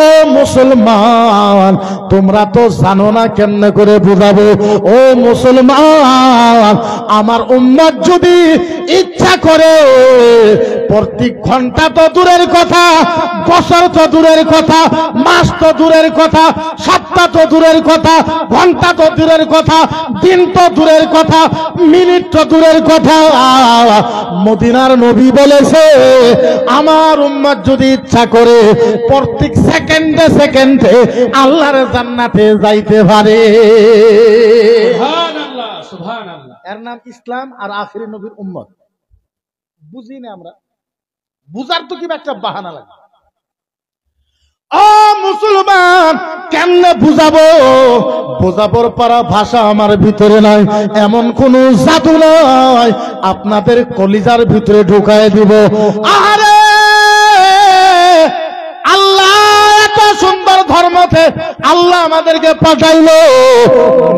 ও মুসলমান, তোমরা তো জানো না, কেমনে করে বুঝাবো? ও মুসলমান, আমার উম্মত যদি ইচ্ছা করে প্রত্যেক ঘন্টা তো দূরের কথা, বছর তো দূরের কথা, মাস তো দূরের কথা, সপ্তাহ তো দূরের কথা, ঘন্টা তো দূরের কথা, দিন তো দূরের কথা, মিনিট তো দূরের কথা, মদিনার নবী বলেছে, আমার উম্মত যদি ইচ্ছা করে প্রত্যেক সেকেন্ডে সেকেন্ডে আল্লাহর জান্নাতে যাইতে পারে। সুবহানাল্লাহ, সুবহানাল্লাহ। এর নাম ইসলাম আর আখিরি নবীর উম্মত। বুঝি না আমরা, বুঝার তো কি একটা বাহানা লাগে। ও মুসলমান, কেমনে বুঝাবো? বোঝাবার পারা ভাষা আমার ভিতরে নাই, এমন কোন জাদু নয় আপনাদের কলিজার ভিতরে ঢুকায় দিব। আরে আল্লাহ এত সুন্দর ধর্মতে আল্লাহ আমাদেরকে পাঠাইলো,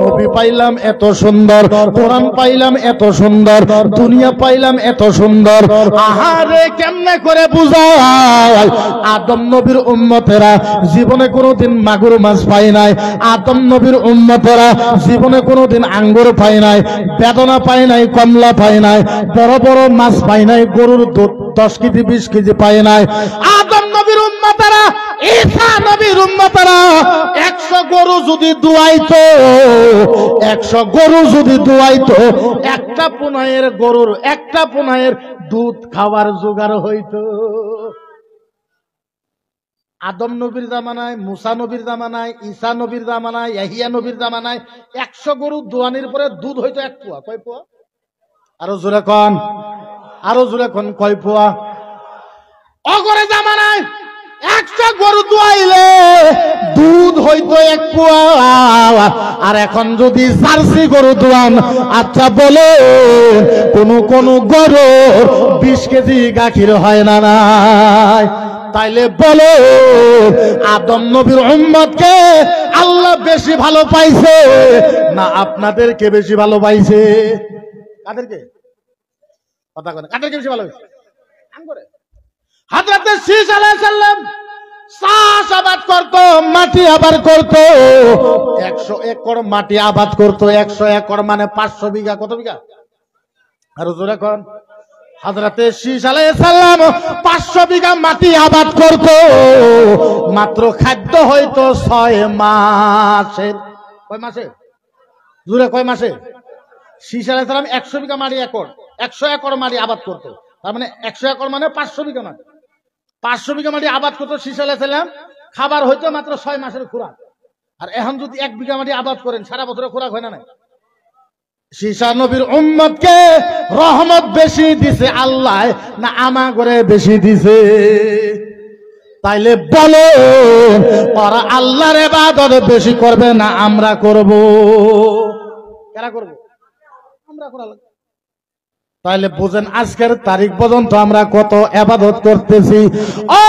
নবী পাইলাম এত সুন্দর, কোরআন পাইলাম এত সুন্দর, দুনিয়া পাইলাম এত সুন্দর। আহারে কেমনে করে বুঝায়? আদম নবীর উম্মতেরা জীবনে কোনোদিন মাগুর মাছ পায় নাই, আদম নবীর উম্মতেরা জীবনে কোনোদিন আঙ্গুর পায় নাই, বেদনা পায় নাই, কমলা পায় নাই, বড় বড় মাছ পায় নাই, গরুর দুধ 10 কেজি 20 কেজি পায় নাই। আদম নবীর উম্মতেরা, ঈসা নবীর উম্মতেরা 100 গরু যদি দুয়াইতো, 100 গরু যদি দুয়াইতো, একটা পুনায়ের গরুর, একটা পুনায়ের দুধ খাওয়ার জোগাড় হইতো। আদম নবীর জামানায়, মুসা নবীর জামানায়, ঈসা নবীর জামানায়, ইয়াহিয়া নবীর জামানায় 100 গরু দোয়ানির পরে দুধ হইতো 1 পোয়া। কয় পোয়া? আরো জোরে কোন, আরো জোরে কোন, কয় পোয়া? অগরে জামানায় 100 গরু দুয়াইলে দুধ হইতো 1 পোয়া, আর এখন যদি জার্সি গরু দুয়ান, আচ্ছা বলে কোন গরু 20 কেজি গাখীর হয় না নাই? তাইলে বলো আদম নবীর উম্মতকে আল্লাহ বেশি ভালো পাইছে না আপনাদেরকে বেশি ভালো পাইছে? কাদেরকে? কথা বলেন, কাদেরকে বেশি ভালো পাইছে? হযরত শীস আলাইহিস সালাম চাষ আবাদ করত, মাটি আবাদ করত, 100 একর মাটি আবাদ করত। 100 একর মানে 500 বিঘা। কত বিঘা? আর জোরে কোন। হযরত শীস আলাইহিস সালাম 500 বিঘা মাটি আবাদ করত, মাত্র খাদ্য হইতো 6 মাসের। কয় মাসে? জোরে কয় মাসে? শীস আলাইহিস সালাম 100 বিঘা মাটি, 100 একর মাটি আবাদ করত। তার মানে 100 একর মানে 500 বিঘা মাটি। 500 বিঘা মাটি আবাদ করতো শীস আলাইহিস সালাম, খাবার হইতো মাত্র 6 মাসের খোরাক। আর এখন যদি 1 বিঘা মাটি আবাদ করেন, সারা বছরের খোরাক হয় না? নাই। শীসা নবীর উম্মতকে রহমত বেশি দিছে আল্লাহ না আমাগরে বেশি দিছে? তাইলে বলো ওরা আল্লাহর ইবাদত বেশি করবে না আমরা করব? কারা করব? আমরা করা লাগবে। তাইলে বুঝেন আজকের তারিখ পর্যন্ত আমরা কত ইবাদত করতেছি। ও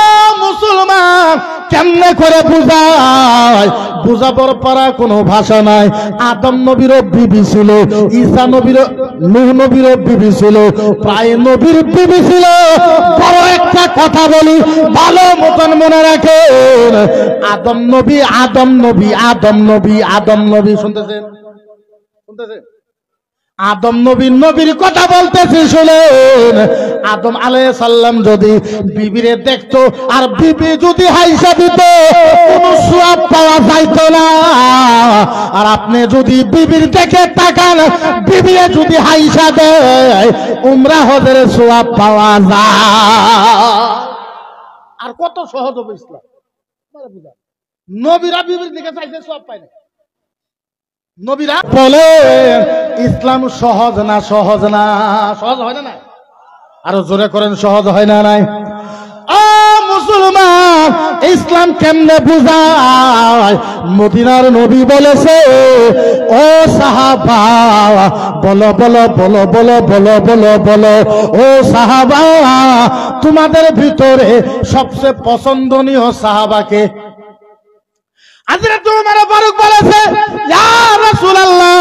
মুসলমান, কেমনে করে বুঝায়? বুঝাবার পারা কোনো ভাষা নাই। আদম নবীরও বিবি ছিল, ঈসা নবীরও, নূহ নবীরও বিবি ছিল, প্রায় নবীর বিবি ছিল। বড় একটা কথা বলি, ভালো মতন মনে রাখেন। আদম নবী, আদম নবী, আদম নবী, আদম নবী। শুনতেছেন? শুনতেছেন? আদম নবীর কথা বলতেছি শুনেন। আদম আলাইহিস সালাম যদি বিবিরে দেখতো আর বিবি যদি হাইসা দিত, কোনো সওয়াব পাওয়া যাইতো না। আর আপনি যদি বিবির দিকে তাকান, বিবিরে যদি হাইসা দেয়, উমরা হজের সওয়াব পাওয়া যায়। আর কত সহজ হবে ইসলাম। নবীরা বিবির দিকে চাইতে সওয়াব পায় না। নবীরা বলে ইসলাম সহজ না, সহজ না? সহজ হয় না? আরো জোরে করেন, সহজ হয় না? নাই। ও মুসলমান, ইসলাম কেমনে বুঝায়? মদিনার নবী বলেছে, ও সাহাবা বলো বলো বলো বলো বলো বলো বলো, ও সাহাবা তোমাদের ভিতরে সবচেয়ে পছন্দনীয় সাহাবাকে? হযরত ওমর ফারুক বলেছে, ইয়া রাসূলুল্লাহ,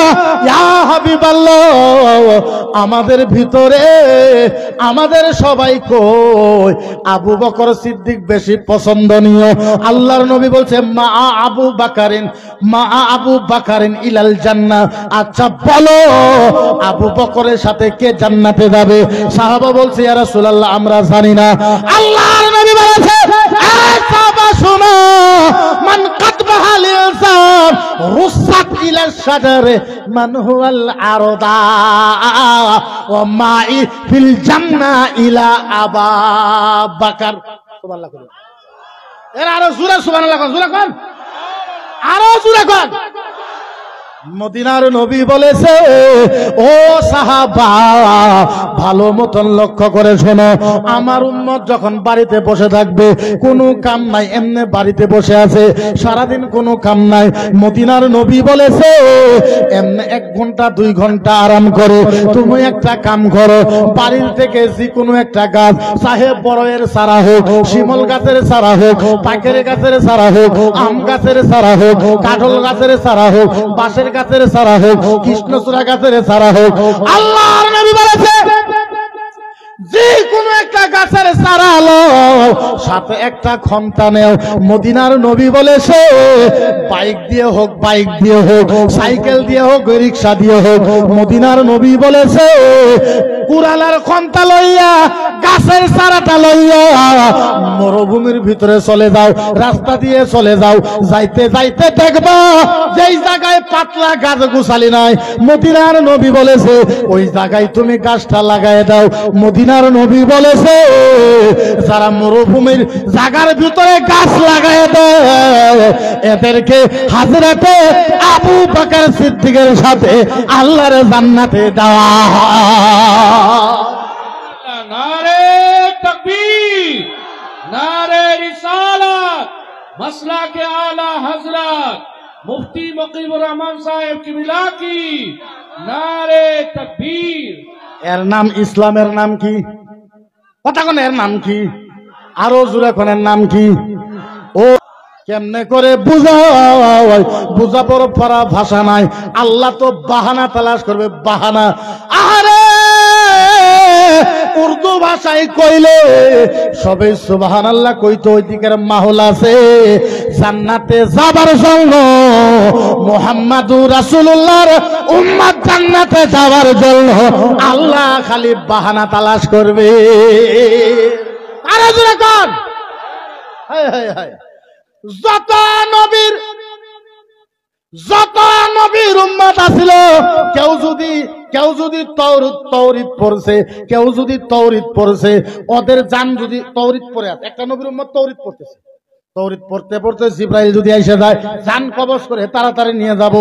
ইয়া হাবিবাল্লাহ, আমাদের ভিতরে আমাদের সবাই কই আবু বকর সিদ্দিক বেশি পছন্দনীয়। আল্লাহর নবী বলছে, মা আবু বাকারিন, মা আবু বাকারিন ইলাল জান্নাহ। আচ্ছা বলো আবু বকরের সাথে কে জান্নাতে যাবে? সাহাবা বলছে, ইয়া রাসূলুল্লাহ আমরা জানি না। আল্লাহর নবী বলেছে, এই সাহাবা শোনো, মান কাতবাহা লিলসান রুসাত ইলা শাজারে মান হুয়াল আরদা ওয়া মাই ফিল জান্নাহ ইলা আবা বকর। সুবহানাল্লাহ। এর আরো জোরে সুবহানাল্লাহ কোন, জোরে কোন, আরো জোরে কোন। মদিনার নবী বলেছে, ও সাহাবা ভালো মতন লক্ষ্য করে শোনো, আমার উম্মত যখন বাড়িতে বসে থাকবে, কোনো কাম নাই, এমনি বাড়িতে বসে আছে, সারাদিন কোনো কাম নাই, মদিনার নবী বলেছে এমনি 1 ঘন্টা 2 ঘন্টা আরাম করো। তুমি একটা কাম করো, বাড়ির থেকে যে কোনো একটা গাছ, চাহে বড়ের চারা হোক, শিমল গাছের চারা হোক, পাকের গাছের চারা হোক, আম গাছের চারা হোক, কাঁঠাল গাছের চারা হোক, বাঁশের গাছের চারা হোক, কৃষ্ণচূড়া গাছের চারা হোক, আল্লাহর নবী বলেছে যে কোনো একটা গাছের চারা লও, সাথে একটা খন্তা নেও। মদিনার নবী বলেছে বাইক দিয়ে হোক, বাইক দিয়ে হোক, সাইকেল দিয়ে হোক, রিক্সা দিয়ে হোক, মদিনার নবী বলেছে কুড়ালার খন্তা লইয়া গাছের চারাটা লইয়া মরুভূমির ভিতরে চলে যাও, রাস্তা দিয়ে চলে যাও, যাইতে যাইতে দেখবা যেই জায়গায় পাতলা গাছ গোছালি নাই, মদিনার নবী বলেছে ওই জায়গায় তুমি গাছটা লাগায় দাও। মদিনার নবী বলেছে যারা মরুভূমির জায়গার ভিতরে গাছ লাগায় দেয় এদেরকে হাজরাতে আবু বকর সিদ্দিকের সাথে আল্লাহর জান্নাতে দেওয়া হয়। नारे तकबीर, नारे रिसालत, मसला के आला हजरत मुफ्ती मुकीबुर रहमान साहब की मिला की नारे तकबीर। এর নাম ইসলামের নাম কি? কথা কোন এর নাম কি? আরো জোরে কোন এর নাম কি? ও কেমনে করে বুঝাবো পারা ভাষা নাই। আল্লাহ তো বাহানা তালাশ করবে, বাহানা। আরে উর্দু ভাষায় কইলে সবে সুবহানাল্লাহ কইতো, ওই দিকের মাহল আছে জান্নাতে যাবার জন্য, মুহাম্মাদুর রাসূলুল্লাহর উম্মত জান্নাতে যাওয়ার জন্য আল্লাহ খালি বাহানা তালাশ করবে। আরে জোরে কোন হায় হায় হায়। যত নবীর উম্মত আছিল, কেউ যদি তৌরিত পড়ছে, কেউ যদি তৌরিত পড়ছে, ওদের জান যদি তৌরিত পড়ে আছে, একটা নবীর উম্মত তৌরিত পড়তেছে, তৌরিত পড়তে পড়তে জিব্রাইল যদি আইসা যায় জান কবজ করে তাড়াতাড়ি নিয়ে যাব।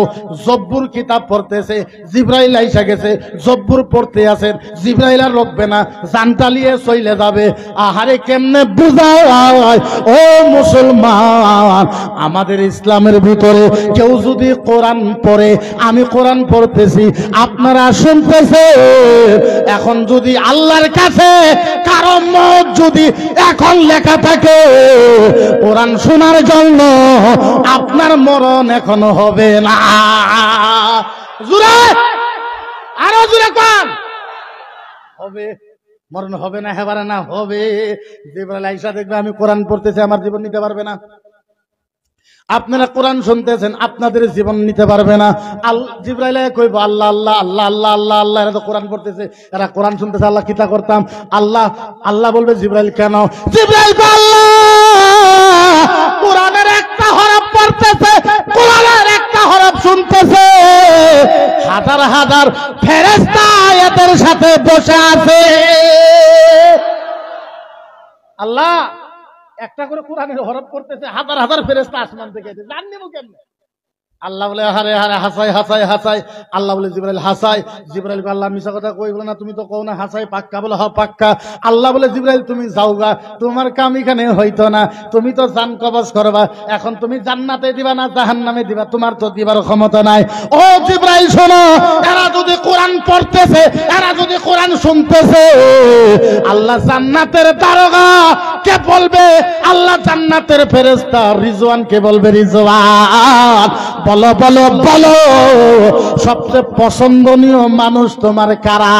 জব্বুর কিতাব পড়তেছে, জিব্রাইল আইসা গেছে, জব্বুর পড়তে আছেন, জিব্রাইল আর রকবে না, জান টালিয়ে চলে যাবে। আহারে কেমনে বুঝায় ও মুসলমান, আমাদের ইসলামের ভিতরে কেউ যদি কোরআন পড়ে, আমি কোরআন পড়তেছি, আপনারা শুনতেছে, এখন যদি আল্লাহর কাছে কারো মত যদি এখন লেখা থাকে কোরআন শোনার জন্য, আপনার মরণ এখনো হবে না। জোরে আরো জোরে কোন হবে? মরণ হবে না, হেবারে না হবে। জিবরাইল আইসা দেখবে আমি কোরআন পড়তেছি, আমার জীবন নিতে পারবে না। আপনারা কোরআন শুনতেছেন, আপনাদের জীবন নিতে পারবে না। জিবরাইল কইব আল্লাহ আল্লাহ আল্লাহ আল্লাহ আল্লাহ আল্লাহ, এরা তো কোরআন পড়তেছে, এরা কোরআন শুনতেছে, আল্লাহ কিতা করতাম। আল্লাহ আল্লাহ বলবে জিবরাইল কেন? জিবরাইল আল্লাহ কোরআনের একটা হরফ পড়তেছে, কোরআনের একটা হরফ শুনতেছে, হাজার হাজার ফেরেশতা এদের সাথে বসে আছে। আল্লাহ একটা করে কোরআনের হরফ পড়তেছে, হাজার হাজার ফেরেশতা আসমান থেকে এসে জাননিমু কেমনে? আল্লাহ বলে হারে হারে হাসাই হাসাই হাসাই। আল্লাহ বলে জিবরাইল হাসাই। জিবরাইল আল্লাহ মিছা কথা কইব না, তুমি তো কও না হাসাই, পাক্কা বলে হ পাক্কা। আল্লাহ বলে জিবরাইল তুমি যাওগা, তোমার কাম এখানে হইতো না, তুমি তো জান কবজ করবা, এখন তুমি জান্নাতে দিবা না জাহান্নামে দিবা, তোমার তো দিবার ক্ষমতা নাই। ও জিবরাইল শোনো, এরা যদি কোরআন পড়তেছে, এরা যদি কোরআন শুনতেছে, আল্লাহ জান্নাতের দারোগা কে বলবে, আল্লাহ জান্নাতের ফেরেশতা রিজওয়ান কে বলবে, রিজওয়ান বলো বলো বলো, সবচেয়ে পছন্দনীয় মানুষ তোমার কারা?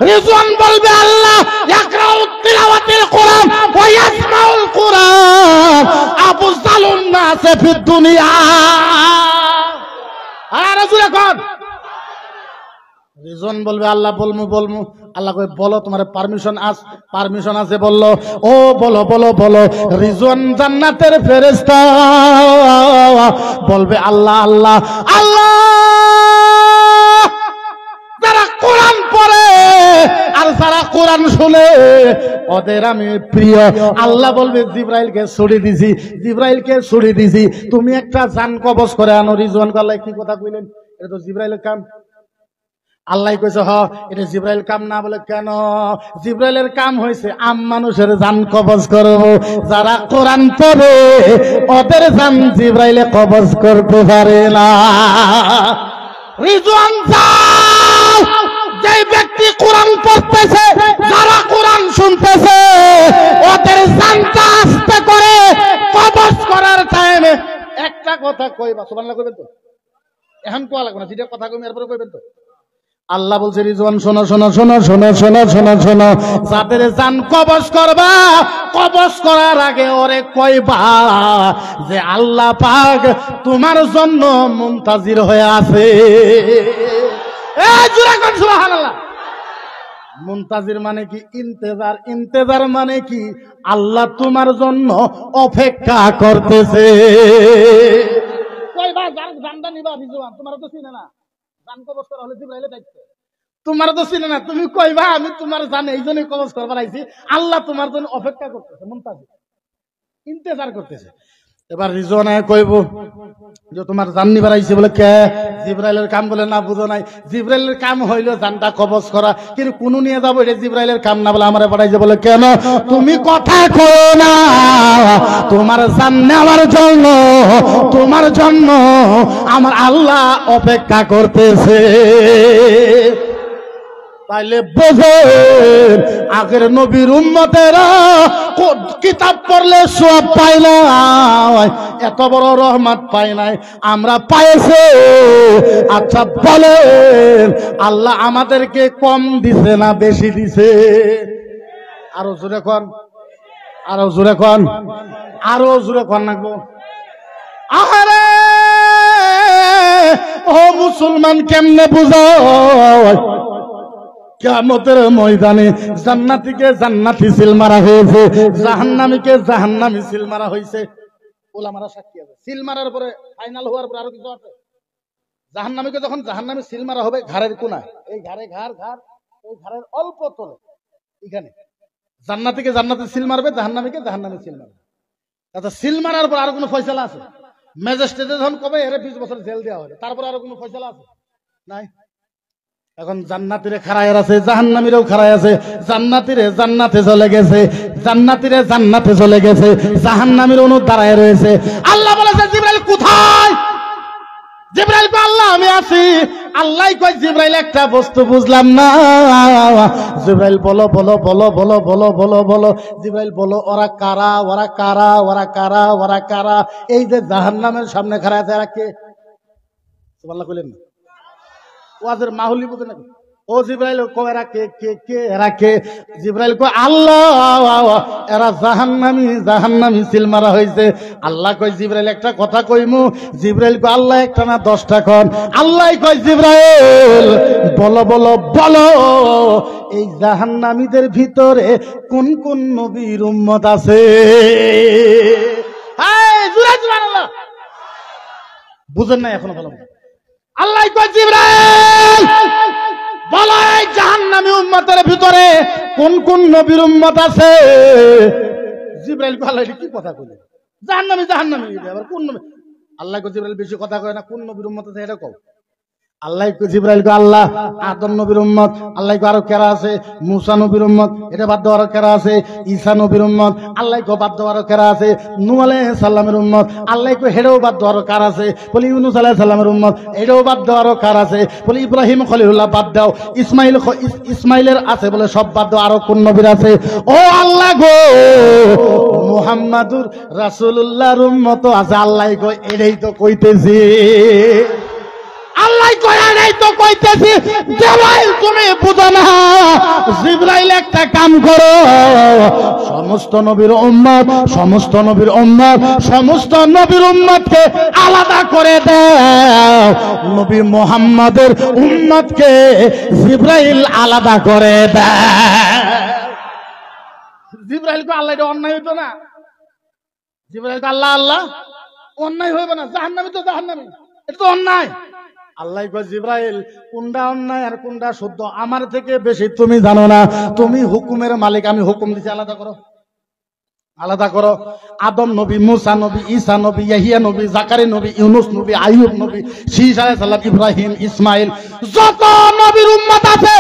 রিজওয়ান বলবে আল্লাহ ইয়াকরাউ তিলাওয়াতিল কোরআন ওয়া ইয়াসমাউল কোরআন আফজালুন নাস ফিদ দুনিয়া। আর রাসূল এখন রিজওয়ান বলবে আল্লাহ বলমু বলমু। আল্লাহ কই বলো তোমার পারমিশন আছে বললো। ও বলো বলো বলো। রিজওয়ান জান্নাতের ফেরেশতা বলবে আল্লাহ আল্লাহ আল্লাহ, যারা কোরআন পড়ে আর যারা কোরআন শুনে ওদের আমি প্রিয়। আল্লাহ বলবে জিবরাইলকে ছুড়ে দিছি, জিবরাইলকে ছুড়ে দিছি, তুমি একটা জান কবজ করে আনো। রিজওয়ান আল্লাহ কি কথা কইলেন? এটা তো জিবরাইলের কাম। আল্লাহ কইছে হ এটা জিবরাইল কাম না। বলে কেন? জিবরাইলের কাম হয়েছে আম মানুষের জান কবজ করব, যারা কোরআন পড়ে ওদের জান জিবরাইলে কবজ করতে পারে না। রিজওয়ান যাও, যে ব্যক্তি কোরআন পড়তেছে, যারা কোরআন শুনতেছে, ওদের জানটা আস্তে করে কবজ করার টাইমে একটা কথা কইবা। সুবহানাল্লাহ কইবেন তো? এখন কোয়া লাগবে না, যেটা কথা কইবেন এরপরে কইবেন তো। আল্লাহ বলছে রিজওয়ান শোনো শোনো শোনো শোনো শোনো শোনো শোনো, যাদের জান কবজ করবা, কবজ করার আগে ওরে কইবা যে আল্লাহ পাক তোমার জন্য মুনতাজির হয়ে আছে। এই জোরে কোন সুবহানাল্লাহ। মুনতাজির মানে কি? ইন্তেজার। ইন্তেজার মানে কি? আল্লাহ তোমার জন্য অপেক্ষা করতেছে। কইবা জানটা নিবা রিজওয়ান, তোমার তো চিনে না। জান কবজ করা হলে জিবরাইলের দায়িত্ব, তোমার তো চিনে না। তুমি কইবা আমি তোমার জান এই জন্যই কবজ করবার আইছি, আল্লাহ তোমার জন্য অপেক্ষা করতেছে। মুনতাজির ইন্তেজার করতেছে। এবার রিজওয়ান কইব যে তোমার জান নিবার আইছে। বলে কে? জিবরাইলের কাম। বলে না, বুঝো নাই, জিবরাইলের কাম হইলো জানটা কবজ করা, কিন্তু কোন নিয়ে যাবো এটা জিবরাইলের কাম না। বলে আমারে পাঠাইছে। বলে কেন? তুমি কথা কও না, তোমার জান নেওয়ার জন্য, তোমার জন্য আমার আল্লাহ অপেক্ষা করতেছে। তাইলে বোঝেন আগের নবীর উম্মতেরা কিতাব পড়লে সব পায় না, এত বড় রহমত পায় নাই, আমরা পাইছে। আচ্ছা বলেন আল্লাহ আমাদেরকে কম দিছে না বেশি দিছে? আরো জোরে কোন, আরো জোরে কোন, আরো জোরে কোন নাকবো। আহারে ও মুসলমান, কেমনে বুঝায়? কিয়ামতের ময়দানে জান্নাতীকে জান্নাতি সিল মারা হয়েছে, জাহান্নামীকে জাহান্নামী সিল মারা হয়েছে। ওলামারা সাক্ষী আছে। সিল মারার পরে ফাইনাল হওয়ার পরে আরো কিছু আছে। জাহান্নামীকে যখন জাহান্নামী সিল মারা হবে ঘাড়ের কোনায়, এই ঘাড়ে ঘাড় ঘাড়, এই ঘাড়ের অল্প তলে এখানে জান্নাতীকে জান্নাতি সিল মারবে, জাহান্নামীকে জাহান্নামী সিল মারবে। আচ্ছা, সিল মারার পর আরো কোনো ফয়সালা আছে? ম্যাজিস্ট্রেটে যখন কবে এর 20 বছর জেল দেওয়া হবে, তারপর আরো কোনো ফয়সালা আছে? নাই। এখন জান্নাতীরে খাড়ায় আছে, জাহান্নামীরাও খাড়ায় আছে। জান্নাতীরে জান্নাতে চলে গেছে, জান্নাতীরে জান্নাতে চলে গেছে, জাহান্নামীর অনু দাঁড়ায় রয়েছে। আল্লাহ বলেছে জিবরাইল কোথায়? জিবরাইল কয় আল্লাহ আমি আছি। আল্লাহ কয় জিবরাইল একটা বস্তু বুঝলাম না। জিবরাইল বলো বলো বলো বলো বলো বলো বলো। জিবরাইল বলো ওরা কারা, ওরা কারা, ওরা কারা, ওরা কারা? এই যে জাহান্নামের সামনে খাড়ায় আছে, এরা কে? সুবহানাল্লাহ কইলেন না? ওয়াজের মাহুলি বুঝে নাকি? ও জিবরাইল কো এরা কে কে কে? এরা কে? জিবরাইল কো আল্লাহ, এরা জাহান্নামী, জাহান্নামী সিল মারা হয়েছে। আল্লাহ কয় জিবরাইল একটা কথা কইমু। জিবরাইল কয় আল্লাহ একটা না 10টা কন। আল্লাহ কয় জিবরাইল বলো বলো বলো, এই জাহান্নামীদের ভিতরে কোন কোন নবীর উম্মত আছে? এই জোরে সুবহানাল্লাহ। বুঝেন না এখনো? ভালো আল্লাহ কয় জিবরাইল বলো এই জাহান্নামী উম্মতের ভিতরে কোন কোন নবীর উম্মত আছে? জিবরাইল কয় আল্লাহ কি কথা কইলে? জাহান্নামী জাহান্নামী আবার কোন নবী? আল্লাহ কয় জিবরাইল বেশি কথা কয় না, কোন নবীর উম্মত আছে এটা কও। আল্লাহ কয় জিবরাইল কয় আল্লাহ আদম নবীর উম্মত। আল্লাহ কয় আরো কেরা আছে? মুসা নবীর উম্মত, এটা বাদ দেওয়ার কেরা আছে? ঈসা নবীর উম্মত। আল্লাহ কয় বাদ দেওয়ার কেরা আছে? নূহ আলাইহিস সালামের উম্মত। আল্লাহ কয় হেডেও বাদ দেওয়ার কার আছে? বলি ইউনূস আলাইহিস সালামের উম্মত, এটাও বাদ দেওয়ার কার আছে? বলি ইব্রাহিম খলিলুল্লাহ বাদ দাও, ইসমাইলের আছে বলে সব বাদ দাও, আরো কোন নবীর আছে? ও আল্লাহ গো মুহাম্মাদুর রাসূলুল্লাহর উম্মত আছে। আল্লাহ কয় এটাই তো কইতেছি, আল্লাহ কয় এটাই তো কইতেছি। জিবরাইল তুমি বুঝো না? জিবরাইল একটা কাম করো, সমস্ত নবীর উম্মত, সমস্ত নবীর উম্মত, সমস্ত নবীর উম্মতকে আলাদা করে দাও। নবী মুহাম্মাদের উম্মতকে জিবরাইল আলাদা করে দেয়। জিবরাইল কো আল্লাহ এটা অন্যায় হইতো না? জিবরাইল কো আল্লাহ আল্লাহ অন্যায় হইবে না, জাহান্নামী তো জাহান্নামী, এটা তো অন্যায়। আল্লাহ কয় জিবরাইল কোনটা অন্যায় আর কোনটা শুদ্ধ আমার থেকে বেশি তুমি জানো না, তুমি হুকুমের মালিক, আমি হুকুম দিছি আলাদা করো, আলাদা করো। আদম নবী, মুসা নবী, ঈসা নবী, ইয়াহিয়া নবী, জাকারিয়া নবী, ইউনূস নবী, আইয়ুব নবী, শীস আলাইহিস সালাম, ইব্রাহিম, ইসমাইল, যত নবীর উম্মত আছে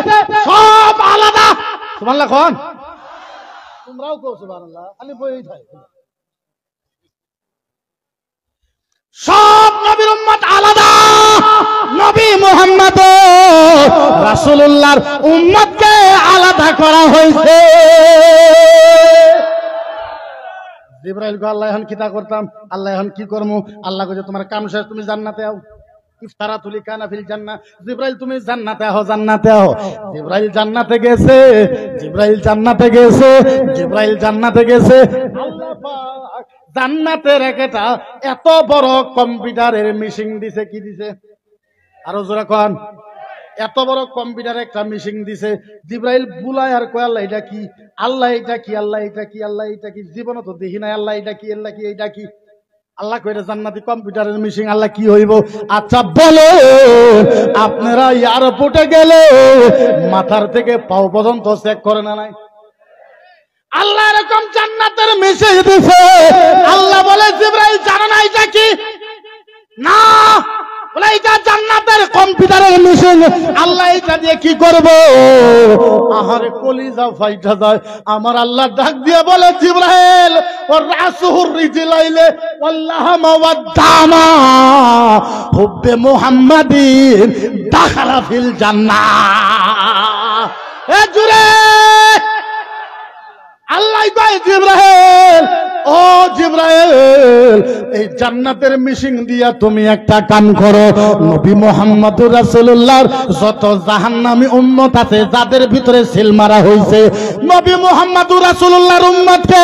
সব আলাদা। সুবহানাল্লাহ কোন? তোমরাও কও সুবহানাল্লাহ, খালি বইই থাকে। সব নবীর উম্মত আলাদা, নবী মুহাম্মদ রাসূলুল্লাহর উম্মতকে আলাদা করা হয়েছে। জিবরাইল কয় আল্লাহ এখন কিতা করতাম? আল্লাহ এখন কি করবো? আল্লাহ কইছে তোমার কাম শেষ, তুমি জান্নাতে আও। ইফতারাতুল কানা ফিল জান্নাহ। জিবরাইল তুমি জান্নাতে আও, জান্নাতে আও। জিবরাইল জান্নাতে গেছে, জিবরাইল জান্নাতে গেছে, জিবরাইল জান্নাতে গেছে। আল্লাহ পাক জান্নাতের একটা এত বড় কম্পিউটারের মেশিন দিছে। কি দিছে? আরো জোরে কোন? এত বড় কম্পিউটার একটা মেশিন দিছে, জিব্রাইল বুলায় আর কয় আল্লাহ এটা কি, আল্লাহ এটা কি, আল্লাহ এটা কি, আল্লাহ এটা কি, জীবনে তো দেখি নাই, আল্লাহ এটা কি, আল্লাহ কি, এটা কি। আল্লাহ কইরা জান্নাতি কম্পিউটারের মেশিন, আল্লাহ কি হইব? আচ্ছা বলো, আপনারা এয়ারপোর্টে গেলে মাথার থেকে পাও পর্যন্ত চেক করে না নাই? আল্লাহ এরকম জান্নাতের মেশিন দিছে, আল্লাহ বলে জিবরাইল জানো না এটা কি? না, বলে এটা জান্নাতের কম্পিউটারের মেশিন, আল্লাহ এটা দিয়ে কি করব? আহারে কলিজা ফাইটা যায়। আমার আল্লাহ ডাক দিয়ে বলে জিবরাইল ওর রাসূল রিজলাইলে ওয়াল্লাহমা ওয়াদামা হুব্বে মুহাম্মাদিন দাখালা ফিল জান্নাহ। এ জুরে আল্লাহ কয় জিবরাইল, ও জিবরাইল, এই জান্নাতের মিশিং দিয়া তুমি একটা কাম করো, নবী মুহাম্মদুর রাসূলুল্লাহর যত জাহান্নামী উম্মত আছে যাদের ভিতরে সিল মারা হইছে, নবী মুহাম্মদুর রাসূলুল্লাহর উম্মতকে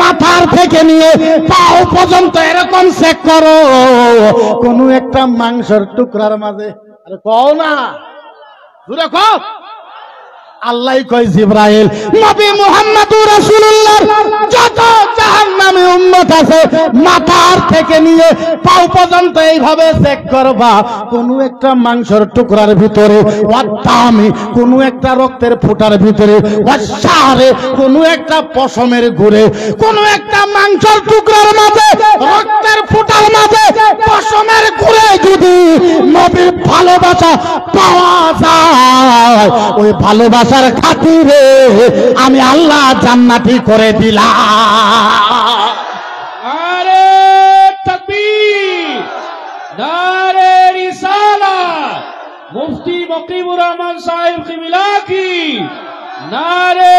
মাথার থেকে নিয়ে পাও পর্যন্ত এরকম চেক করো, কোন একটা মাংসের টুকরার মাঝে, আরে কও না, জোরে কও। আল্লাহ কয় জিবরাইল, নবী মুহাম্মদুর রাসূলুল্লাহর যত জাহান্নামী উম্মত আছে মাথার থেকে নিয়ে পাও পর্যন্ত এইভাবে চেক করবা, কোন একটা মাংসের টুকরার ভিতরে, ওয়াদামি কোন একটা রক্তের ফোঁটার ভিতরে, ওয়াশারে কোন একটা পশমের ঘুরে, কোন একটা মাংসের টুকরার মাঝে, রক্তের ফোঁটার মাঝে, পশমের ঘুরে যদি নবীর ভালোবাসা পাওয়া যায়, ওই ভালোবাসা খাতিরে আমি আল্লাহ জান্নাতি করে দিলাম। নারে তাকবীর, নারে রিসালাত, মুফতি মকিবুর রহমান সাহেব কিবলা কি নারে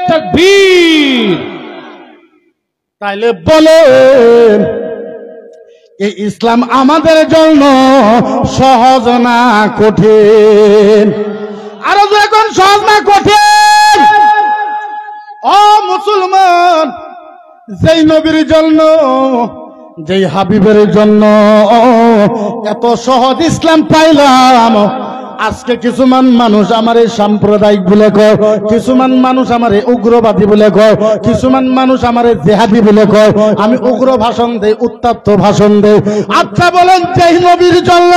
তাকবীর। তাইলে বলেন এই ইসলাম আমাদের জন্য সহজ না কঠিন? আরো এখন সহজ না কঠিন? ও মুসলমান, যেই নবীর জন্য, যেই হাবিবের জন্য এত সহজ ইসলাম পাইলাম, আজকে কিছুমান মানুষ আমারে সাম্প্রদায়িক বলে কয়, কিছুমান মানুষ আমারে উগ্রবাদী বলে কয়, কিছুমান মানুষ আমারে জেহাদি বলে কয়, আমি উগ্র ভাষণ দেই, উত্তপ্ত ভাষণ দেই। আচ্ছা বলেন, যেই নবীর জন্য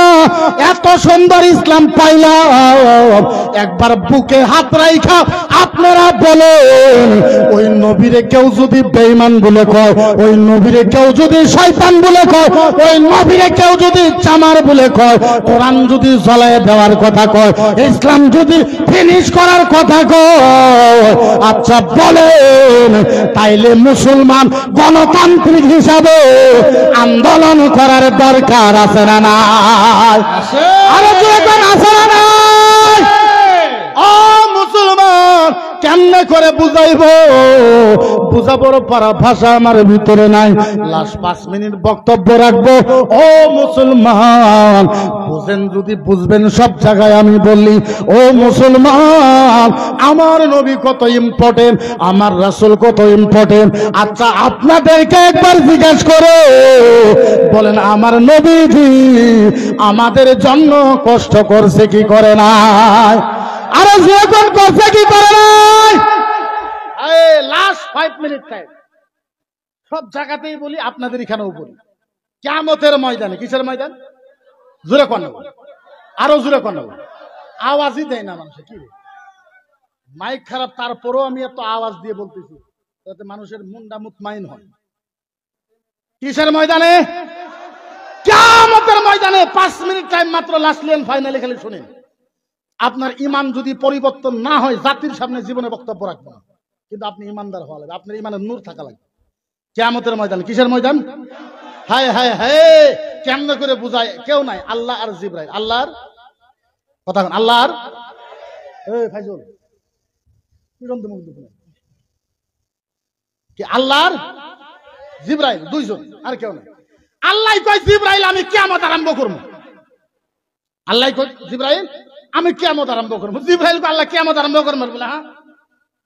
এত সুন্দর ইসলাম পাইলাম, একবার বুকে হাত রাইখা আপনারা বলেন, ওই নবীরে কেউ যদি বেঈমান বলে কয়, ওই নবীরে কেউ যদি শয়তান বলে কয়, ওই নবীরে কেউ যদি চামার বলে কয়, কোরআন যদি জ্বলায় দেওয়ার কথা কয়, ইসলাম যদি ফিনিশ করার কথা কয়, আচ্ছা বলেন তাইলে মুসলমান গণতান্ত্রিক হিসাবে আন্দোলন করার দরকার আছে না নাই? আরে এখন আছে না নাই? ও মুসলমান, কেমনে করে বুঝাইব? বুঝাবার পারা ভাষা আমার ভিতরে নাই। লাস্ট 5 মিনিট বক্তব্য রাখবো। ও মুসলমান, বুঝেন যদি বুঝবেন, সব জায়গায় আমি বললি, ও মুসলমান, আমার নবী কত ইম্পর্টেন্ট, আমার রাসূল কত ইম্পর্টেন্ট। আচ্ছা আপনাদেরকে একবার জিজ্ঞেস করে বলেন, আমার নবীজি আমাদের জন্য কষ্ট করছে কি করে নাই? আরে যখন করছে কি করে নাই? লাস্ট 5 মিনিট টাইম, সব জায়গাতেই বলি, আপনাদের এখানেও বলি, কিয়ামতের ময়দানে। কিসের ময়দান? জোরে কোন, আরো জোরে কোন, আওয়াজই দেয় না মানুষে। কি মাইক খারাপ, তারপরেও আমি এত আওয়াজ দিয়ে বলতেছি যাতে মানুষের মুন্ডা মুতমাইন হয়। কিসের ময়দানে? কিয়ামতের ময়দানে। 5 মিনিট টাইম মাত্র, লাস্ট লেন ফাইনালি খালি শুনেন। আপনার ইমান যদি পরিবর্তন না হয়, জাতির সামনে জীবনে বক্তব্য রাখবো না, কিন্তু আপনি ইমানদার হওয়া লাগবে, আপনার ইমানের নূর থাকা লাগবে। কিয়ামতের ময়দান। কিসের ময়দান? হায় হায় হায়, কেমনে করে বুঝায়? কেউ নাই, আল্লাহ আর জিবরাইল। আল্লাহর কথা, আল্লাহর ফাইজুল কি, আল্লাহর জিবরাইল, দুইজন, আর কেউ নাই। আল্লাহ কয় জিবরাইল আমি কিয়ামত আরম্ভ করবো। আল্লাহ কয় জিবরাইল আমি কিয়ামত আরম্ভ করবো। জিবরাইল কয় আল্লাহ কিয়ামত আরম্ভ করবো বলে, হ্যাঁ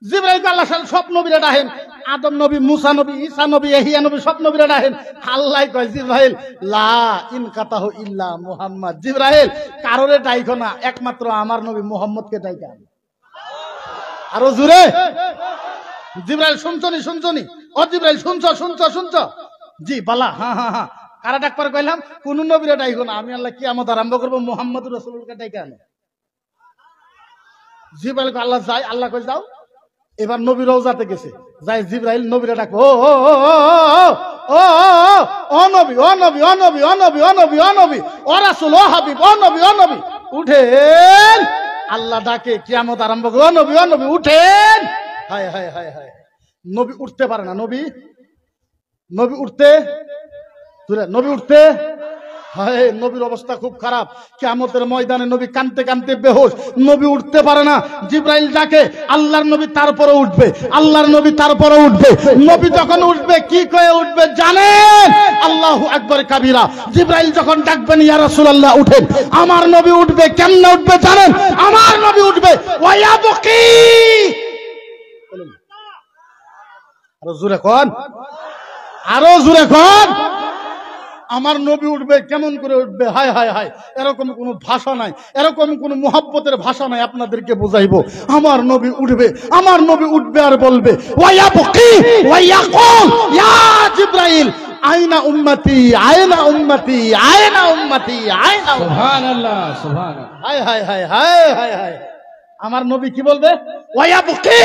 জিবরাইলকে আল্লাহ সব নবীরা ডাকেন, আদম নবী, মুসা নবী, ঈসা নবী, ইহইয়া নবী, সব নবীরা ডাকেন। আল্লাহ কয় জিবরাইল লা ইন কাতাহু ইল্লা মুহাম্মদ, জিবরাইল কারোরে ডাইকো না, একমাত্র আমার নবী মুহাম্মদকে ডাইকা। আরো জোরে জিবরাইল শুনছনি শুনছনি, ও জিবরাইল শুনছো শুনছো শুনছো? জি বালা, হ্যাঁ হ্যাঁ হ্যাঁ। কারা ডাকবার কইলাম? কোন নবীরা ডাইকো না, আমি আল্লাহ কিয়ামত আরম্ভ করবো মুহাম্মদুর রাসূলুল্লাহকে ডাইকা আনো। জিবরাইলকে আল্লাহ যায়, আল্লাহ কই যাও। এবার নবী রওজাতে গেছে, যাই জিবরাইল নবীরা ডাকো, ও ও ও ও ও নবী, ও নবী, ও নবী, ও নবী, ও নবী, ও নবী, ও রাসূল, ও হাবিব, ও নবী, ও নবী উঠেন। আল্লাহ ডাকে, কিয়ামত আরম্ভ করবে, ও নবী, ও নবী উঠেন। হায় হায় হায় হায়, নবী উঠতে পারে না। নবী নবী উঠতে নবী উঠতে হায়, নবীর অবস্থা খুব খারাপ। কিয়ামতের ময়দানে নবী কাঁদতে কাঁদতে বেহুশ, নবী উঠতে পারে না। জিবরাইল ডাকে, আল্লাহর নবী তারপরে উঠবে, আল্লাহর নবী তারপরে উঠবে। নবী যখন উঠবে কি কয়ে উঠবে জানেন? আল্লাহু আকবার কাবীরা। জিবরাইল যখন ডাকবেন ইয়া রাসূলুল্লাহ উঠেন, আমার নবী উঠবে। কেমনে উঠবে জানেন? আমার নবী উঠবে ওয়ায়াবকি, আরো জোরে কোন, আরো জোরে কোন। আমার নবী উঠবে, কেমন করে উঠবে? হায় হায় হায়, এরকম কোন ভাষা নাই, এরকম কোন মুহাব্বতের ভাষা নাই আপনাদেরকে বুঝাইবো। আমার নবী উঠবে, আমার নবী উঠবে আর বলবে ওয়ায়াবকি ওয়ায়াকুল ইয়া জিবরাইল আয়না উম্মতি, আয়না উম্মতি, আয়না উম্মতি, আয়না। সুবহানাল্লাহ, সুবহানাল্লাহ। হায় হায় হায় হায় হায় হায়। আমার নবী কি বলবে? ওয়ায়াবকি,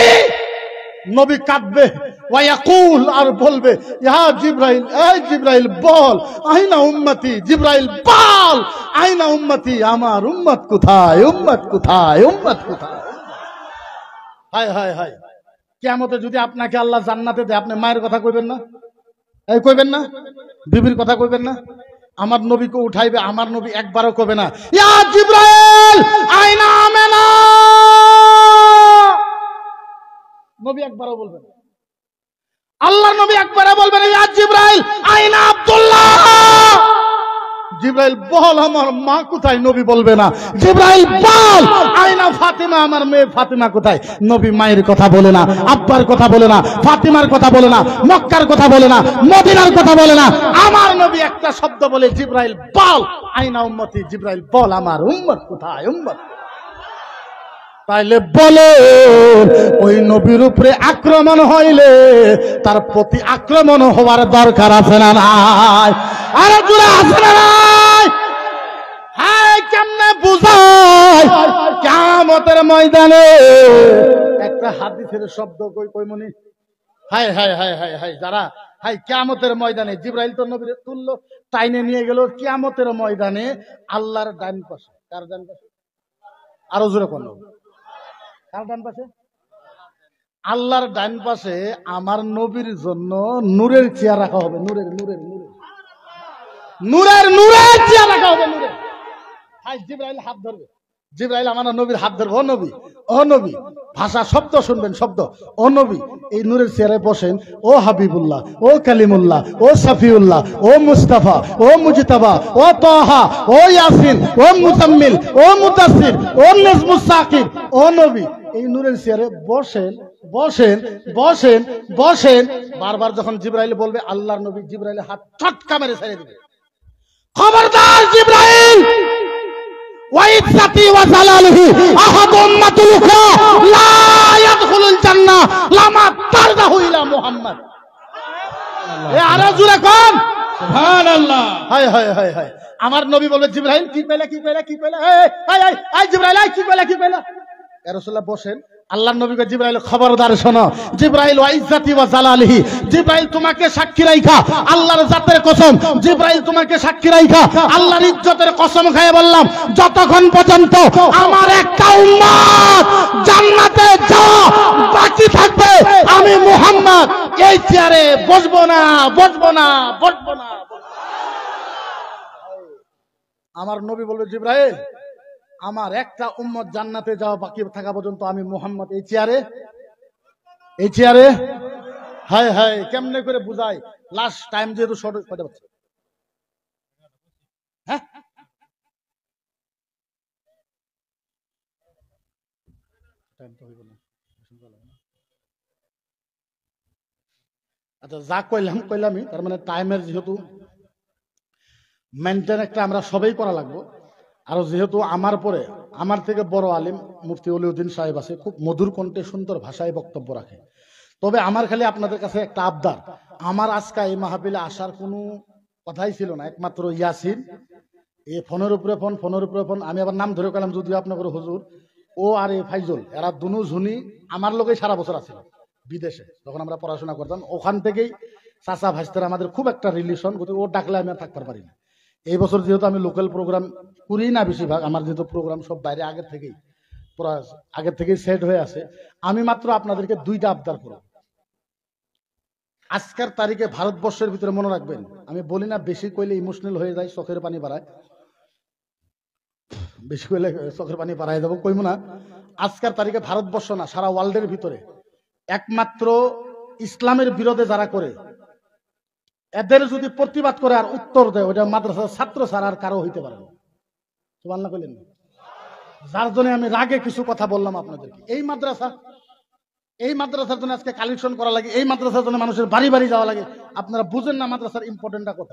নবী কাঁদবে। ওয়ায়াকুল, আর বলবে ইয়া জিবরাইল, এই জিবরাইল বল আইনা উম্মতি, জিবরাইল বল আইনা উম্মতি, আমার উম্মত কোথায়, উম্মত কোথায়, উম্মত কোথায়। হায় হায় হায়, কিয়ামতে যদি আপনাকে আল্লাহ জান্নাতে দেয়, আপনি মায়ের কথা কইবেন না? এই কইবেন না? বিবির কথা কইবেন না? আমার নবীকে উঠাইবে, আমার নবী একবারও কবে না ইয়া জিবরাইল আইনা আমেনা, নবী একবারও বলবেন। আল্লাহর নবী একবারও বলবেন ইয়া জিবরাইল আইনা আব্দুল্লাহ, জিবরাইল বল আমার মা কোথায়, নবী বলবে না। জিবরাইল বল আইনা ফাতিমা, আমার মেয়ে ফাতিমা কোথায়, নবী মায়ের কথা বলে না, আব্বার কথা বলে না, ফাতিমার কথা বলে না, মক্কার কথা বলে না, মদিনার কথা বলে না। আমার নবী একটা শব্দ বলে জিবরাইল বল আইনা উম্মতি, জিবরাইল বল আমার উম্মত কোথায়, উম্মত। তাইলে বলে ওই নবীর উপরে আক্রমণ হইলে তার প্রতি আক্রমণ হওয়ার দরকার আছে না নাই? আরে জোরে আছে না নাই? হ্যাঁ, কেমনে বুঝায়? কিয়ামতের ময়দানে একটা হাদিসের শব্দ কই কই মনি, হায় হায় হায় হায় হায়, যারা হাই কিয়ামতের ময়দানে জিবরাইল তো নবীর তুললো, টাইনে নিয়ে গেল কিয়ামতের ময়দানে আল্লাহর ডান পাশে। কার ডান পাশে? আরো জোরে কোন, কার ডান পাশে? আল্লাহর ডান পাশে আমার নবীর জন্য নূরের চেয়ার রাখা হবে। নূরের নূরের নূরের নূরের নূরের চেয়ার রাখা হবে। নূরের। হাই জিবরাইল হাত ধরবে, জিবরাইল আমার নবীর হাত ধরবে, ও নবী, ও নবী, ভাষা শব্দ শুনবেন, শব্দ, ও নবী এই নূরের চেয়ারে বসেন, ও হাবিবুল্লাহ, ও কালিমুল্লাহ, ও সাফিউল্লাহ, ও মুস্তাফা, ও মুজতাবা, ও তাহা, ও ইয়াসিন, ও মুজাম্মিল, ও মুদাসসির, ও নাজমুস সাকিব, ও নবী এই নূরের চেয়ারে বসেন, বসেন, বসেন, বসেন। বারবার যখন জিবরাইল বলবে, আল্লাহর নবী জিবরাইলের হাত চটকা মেরে ছেড়ে দিবে। খবরদার জিবরাইল, ওয়াইসাতি ওয়া জালালিহি আহাদ উম্মাতুল উখরা লা ইয়াদখুলুল জান্নাহ লামা তারদাহু ইলা মুহাম্মদ। এ আরো জোরে কোন সুবহানাল্লাহ। হায় হায় হায় হায়। আমার নবী বলবে জিবরাইল কি পেলা, কি পেলা, কি পেলা, এই এই এই জিবরাইল এই কি পেলা, কি পেলা। ইয়া রাসূলুল্লাহ বসেন। আল্লাহর নবীকে জিবরাইল খবরদার শোনো, জিবরাইল ওয়াইজ্জাতি ওয়া জালালিহি, জিবরাইল তোমাকে সাক্ষী রাইখা আল্লাহর জাতের কসম, জিবরাইল তোমাকে সাক্ষী রাইখা আল্লাহর ইজ্জতের কসম খায় বললাম, যতক্ষণ পর্যন্ত আমার একটা উম্মত জান্নাতে যাওয়া বাকি থাকবে আমি মুহাম্মদ এই চেয়ারে বসবো না, বসবো না, বসবো না। আমার নবী বলবে জিবরাইল আমার একটা উম্মত জান্নাতে যাওয়া বাকি থাকা পর্যন্ত আমি মুহাম্মদ এই চেয়ারে, এই চেয়ারে। হায় হায়, কেমনে করে বুঝাই? লাস্ট টাইম যেহেতু শর্ট হতে পারছে, হ্যাঁ টাইম তো হইব না। আচ্ছা, যা কইলামই, তার মানে টাইমের যেহেতু মেনটেন একটা আমরা সবাই করা লাগবো। আর যেহেতু আমার পরে আমার থেকে বড় আলিম মুফতি ওলিউদ্দিন সাহেব আছে, খুব মধুর কণ্ঠে সুন্দর ভাষায় বক্তব্য রাখে। তবে আমার খালি আপনাদের কাছে একটা আবদার, আমার আজকে এই মাহফিলে আসার কোনো কথাই ছিল না, একমাত্র ইয়াসিন এই ফোনের উপরে ফোন, আমি আবার নাম ধরে গেলাম যদিও আপনাদের হুজুর, ও আর এই ফাইজল, এরা দুনু ঝুনি আমার লোকেই সারা বছর আছিল বিদেশে, যখন আমরা পড়াশোনা করতাম ওখান থেকেই চাচা ভাইস্তারা আমাদের খুব একটা রিলেশন, ও ডাকলে আমি আর থাকতে পারি না। এই বছর যেহেতু আমি লোকাল প্রোগ্রাম করি না, বেশিরভাগ আমার যেহেতু প্রোগ্রাম সব বাইরে আগের থেকেই সেট হয়ে আছে, আমি মাত্র আপনাদেরকে দুইটা আবদার করব। আজকের তারিখে ভারতবর্ষের ভিতরে মনে রাখবেন, আমি বলি না বেশি কইলে ইমোশনাল হয়ে যায়, চোখের পানি বাড়ায়, বেশি কইলে চোখের পানি বাড়ায় যাবো, কইব না। আজকের তারিখে ভারতবর্ষ না, সারা ওয়ার্ল্ডের ভিতরে একমাত্র ইসলামের বিরোধে যারা করে, এদের যদি প্রতিবাদ করে আর উত্তর দেয়, ওটা মাদ্রাসার ছাত্র ছাড়া আর কারো হইতে পারে না। সুবহানাল্লাহ কইলেন। যার জন্য আমি রাগে কিছু কথা বললাম আপনাদেরকে। এই মাদ্রাসার জন্য আজকে কালেকশন করা লাগে, এই মাদ্রাসার জন্য মানুষের বাড়ি বাড়ি যাওয়া লাগে। আপনারা বুঝেন না মাদ্রাসার ইম্পর্টেন্টটা কত।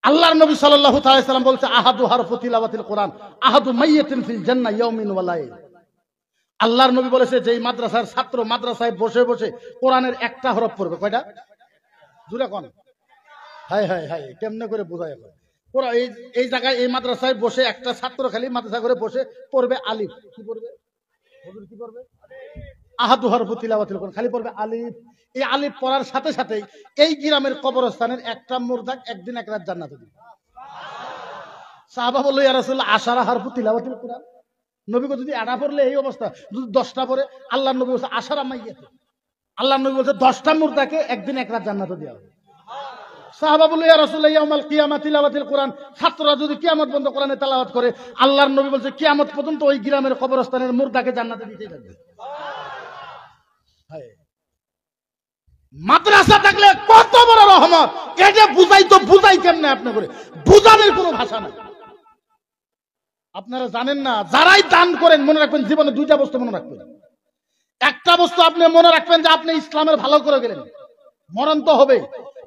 আল্লাহর নবী সাল্লাল্লাহু তাআলা সাল্লাম বলছে, আহাদু হারফু তিলাওয়াতিল কোরআন আহাদু মাইয়াতিন ফিল জান্নাহ ইয়াউমিন ওয়া লাইল। আল্লাহর নবী বলেছে যে এই মাদ্রাসার ছাত্র মাদ্রাসায় বসে বসে কোরআনের একটা হরফ পড়বে, কয়টা? জোরে কোন? হাই হাই হাই, কেমনে করে বোঝায় এখন? এই জায়গায় এই মাদ্রাসায় বসে একটা ছাত্র খালি মাদ্রাসা করে বসে পড়বে আলিফ। কি পড়বে? হুজুর কি পড়বে? আহাদু হারফু তিলাওয়াতিল কোরআন, খালি পড়বে আলিফ। এই আলিফ পড়ার সাথে সাথেই এই গ্রামের কবরস্থানের একটা মুরদাক একদিন এক রাত জান্নাতে দিবে। সাহাবা বলল, ইয়া রাসূলুল্লাহ, আশারা হারফু তিলাওয়াতিল কোরআন, নবী যদি আড়া পড়লে এই অবস্থা, যদি 10টা পড়ে, আল্লাহর নবী বলছে আশারা মাইয়াতে, আল্লাহর নবী বলছে 10টা মুরদাকে একদিন এক রাত জান্নাতে দেওয়া হবে। সাহাবা বলল, ইয়া রাসূলুল্লাহ, ইয়াউমাল কিয়ামাতি তিলাওয়াতিল কোরআন, ছাত্ররা যদি কিয়ামত পর্যন্ত কোরআনে তেলাওয়াত করে, আল্লাহর নবী বলছে কিয়ামত পর্যন্ত ওই গ্রামের কবরস্থানের মুরদাকে জান্নাতে দিতেই থাকবে। মাদ্রাসা থাকলে কত বড় রহমত, এটা বুঝাই কেমনে? আপনি করে বুঝানোর কোনো ভাষা নাই। আপনারা জানেন না, যারাই দান করেন মনে রাখবেন, জীবনে দুইটা বস্তু মনে রাখবেন। একটা বস্তু আপনি মনে রাখবেন যে আপনি ইসলামের ভালো করে গেলেন, মরণ তো হবে,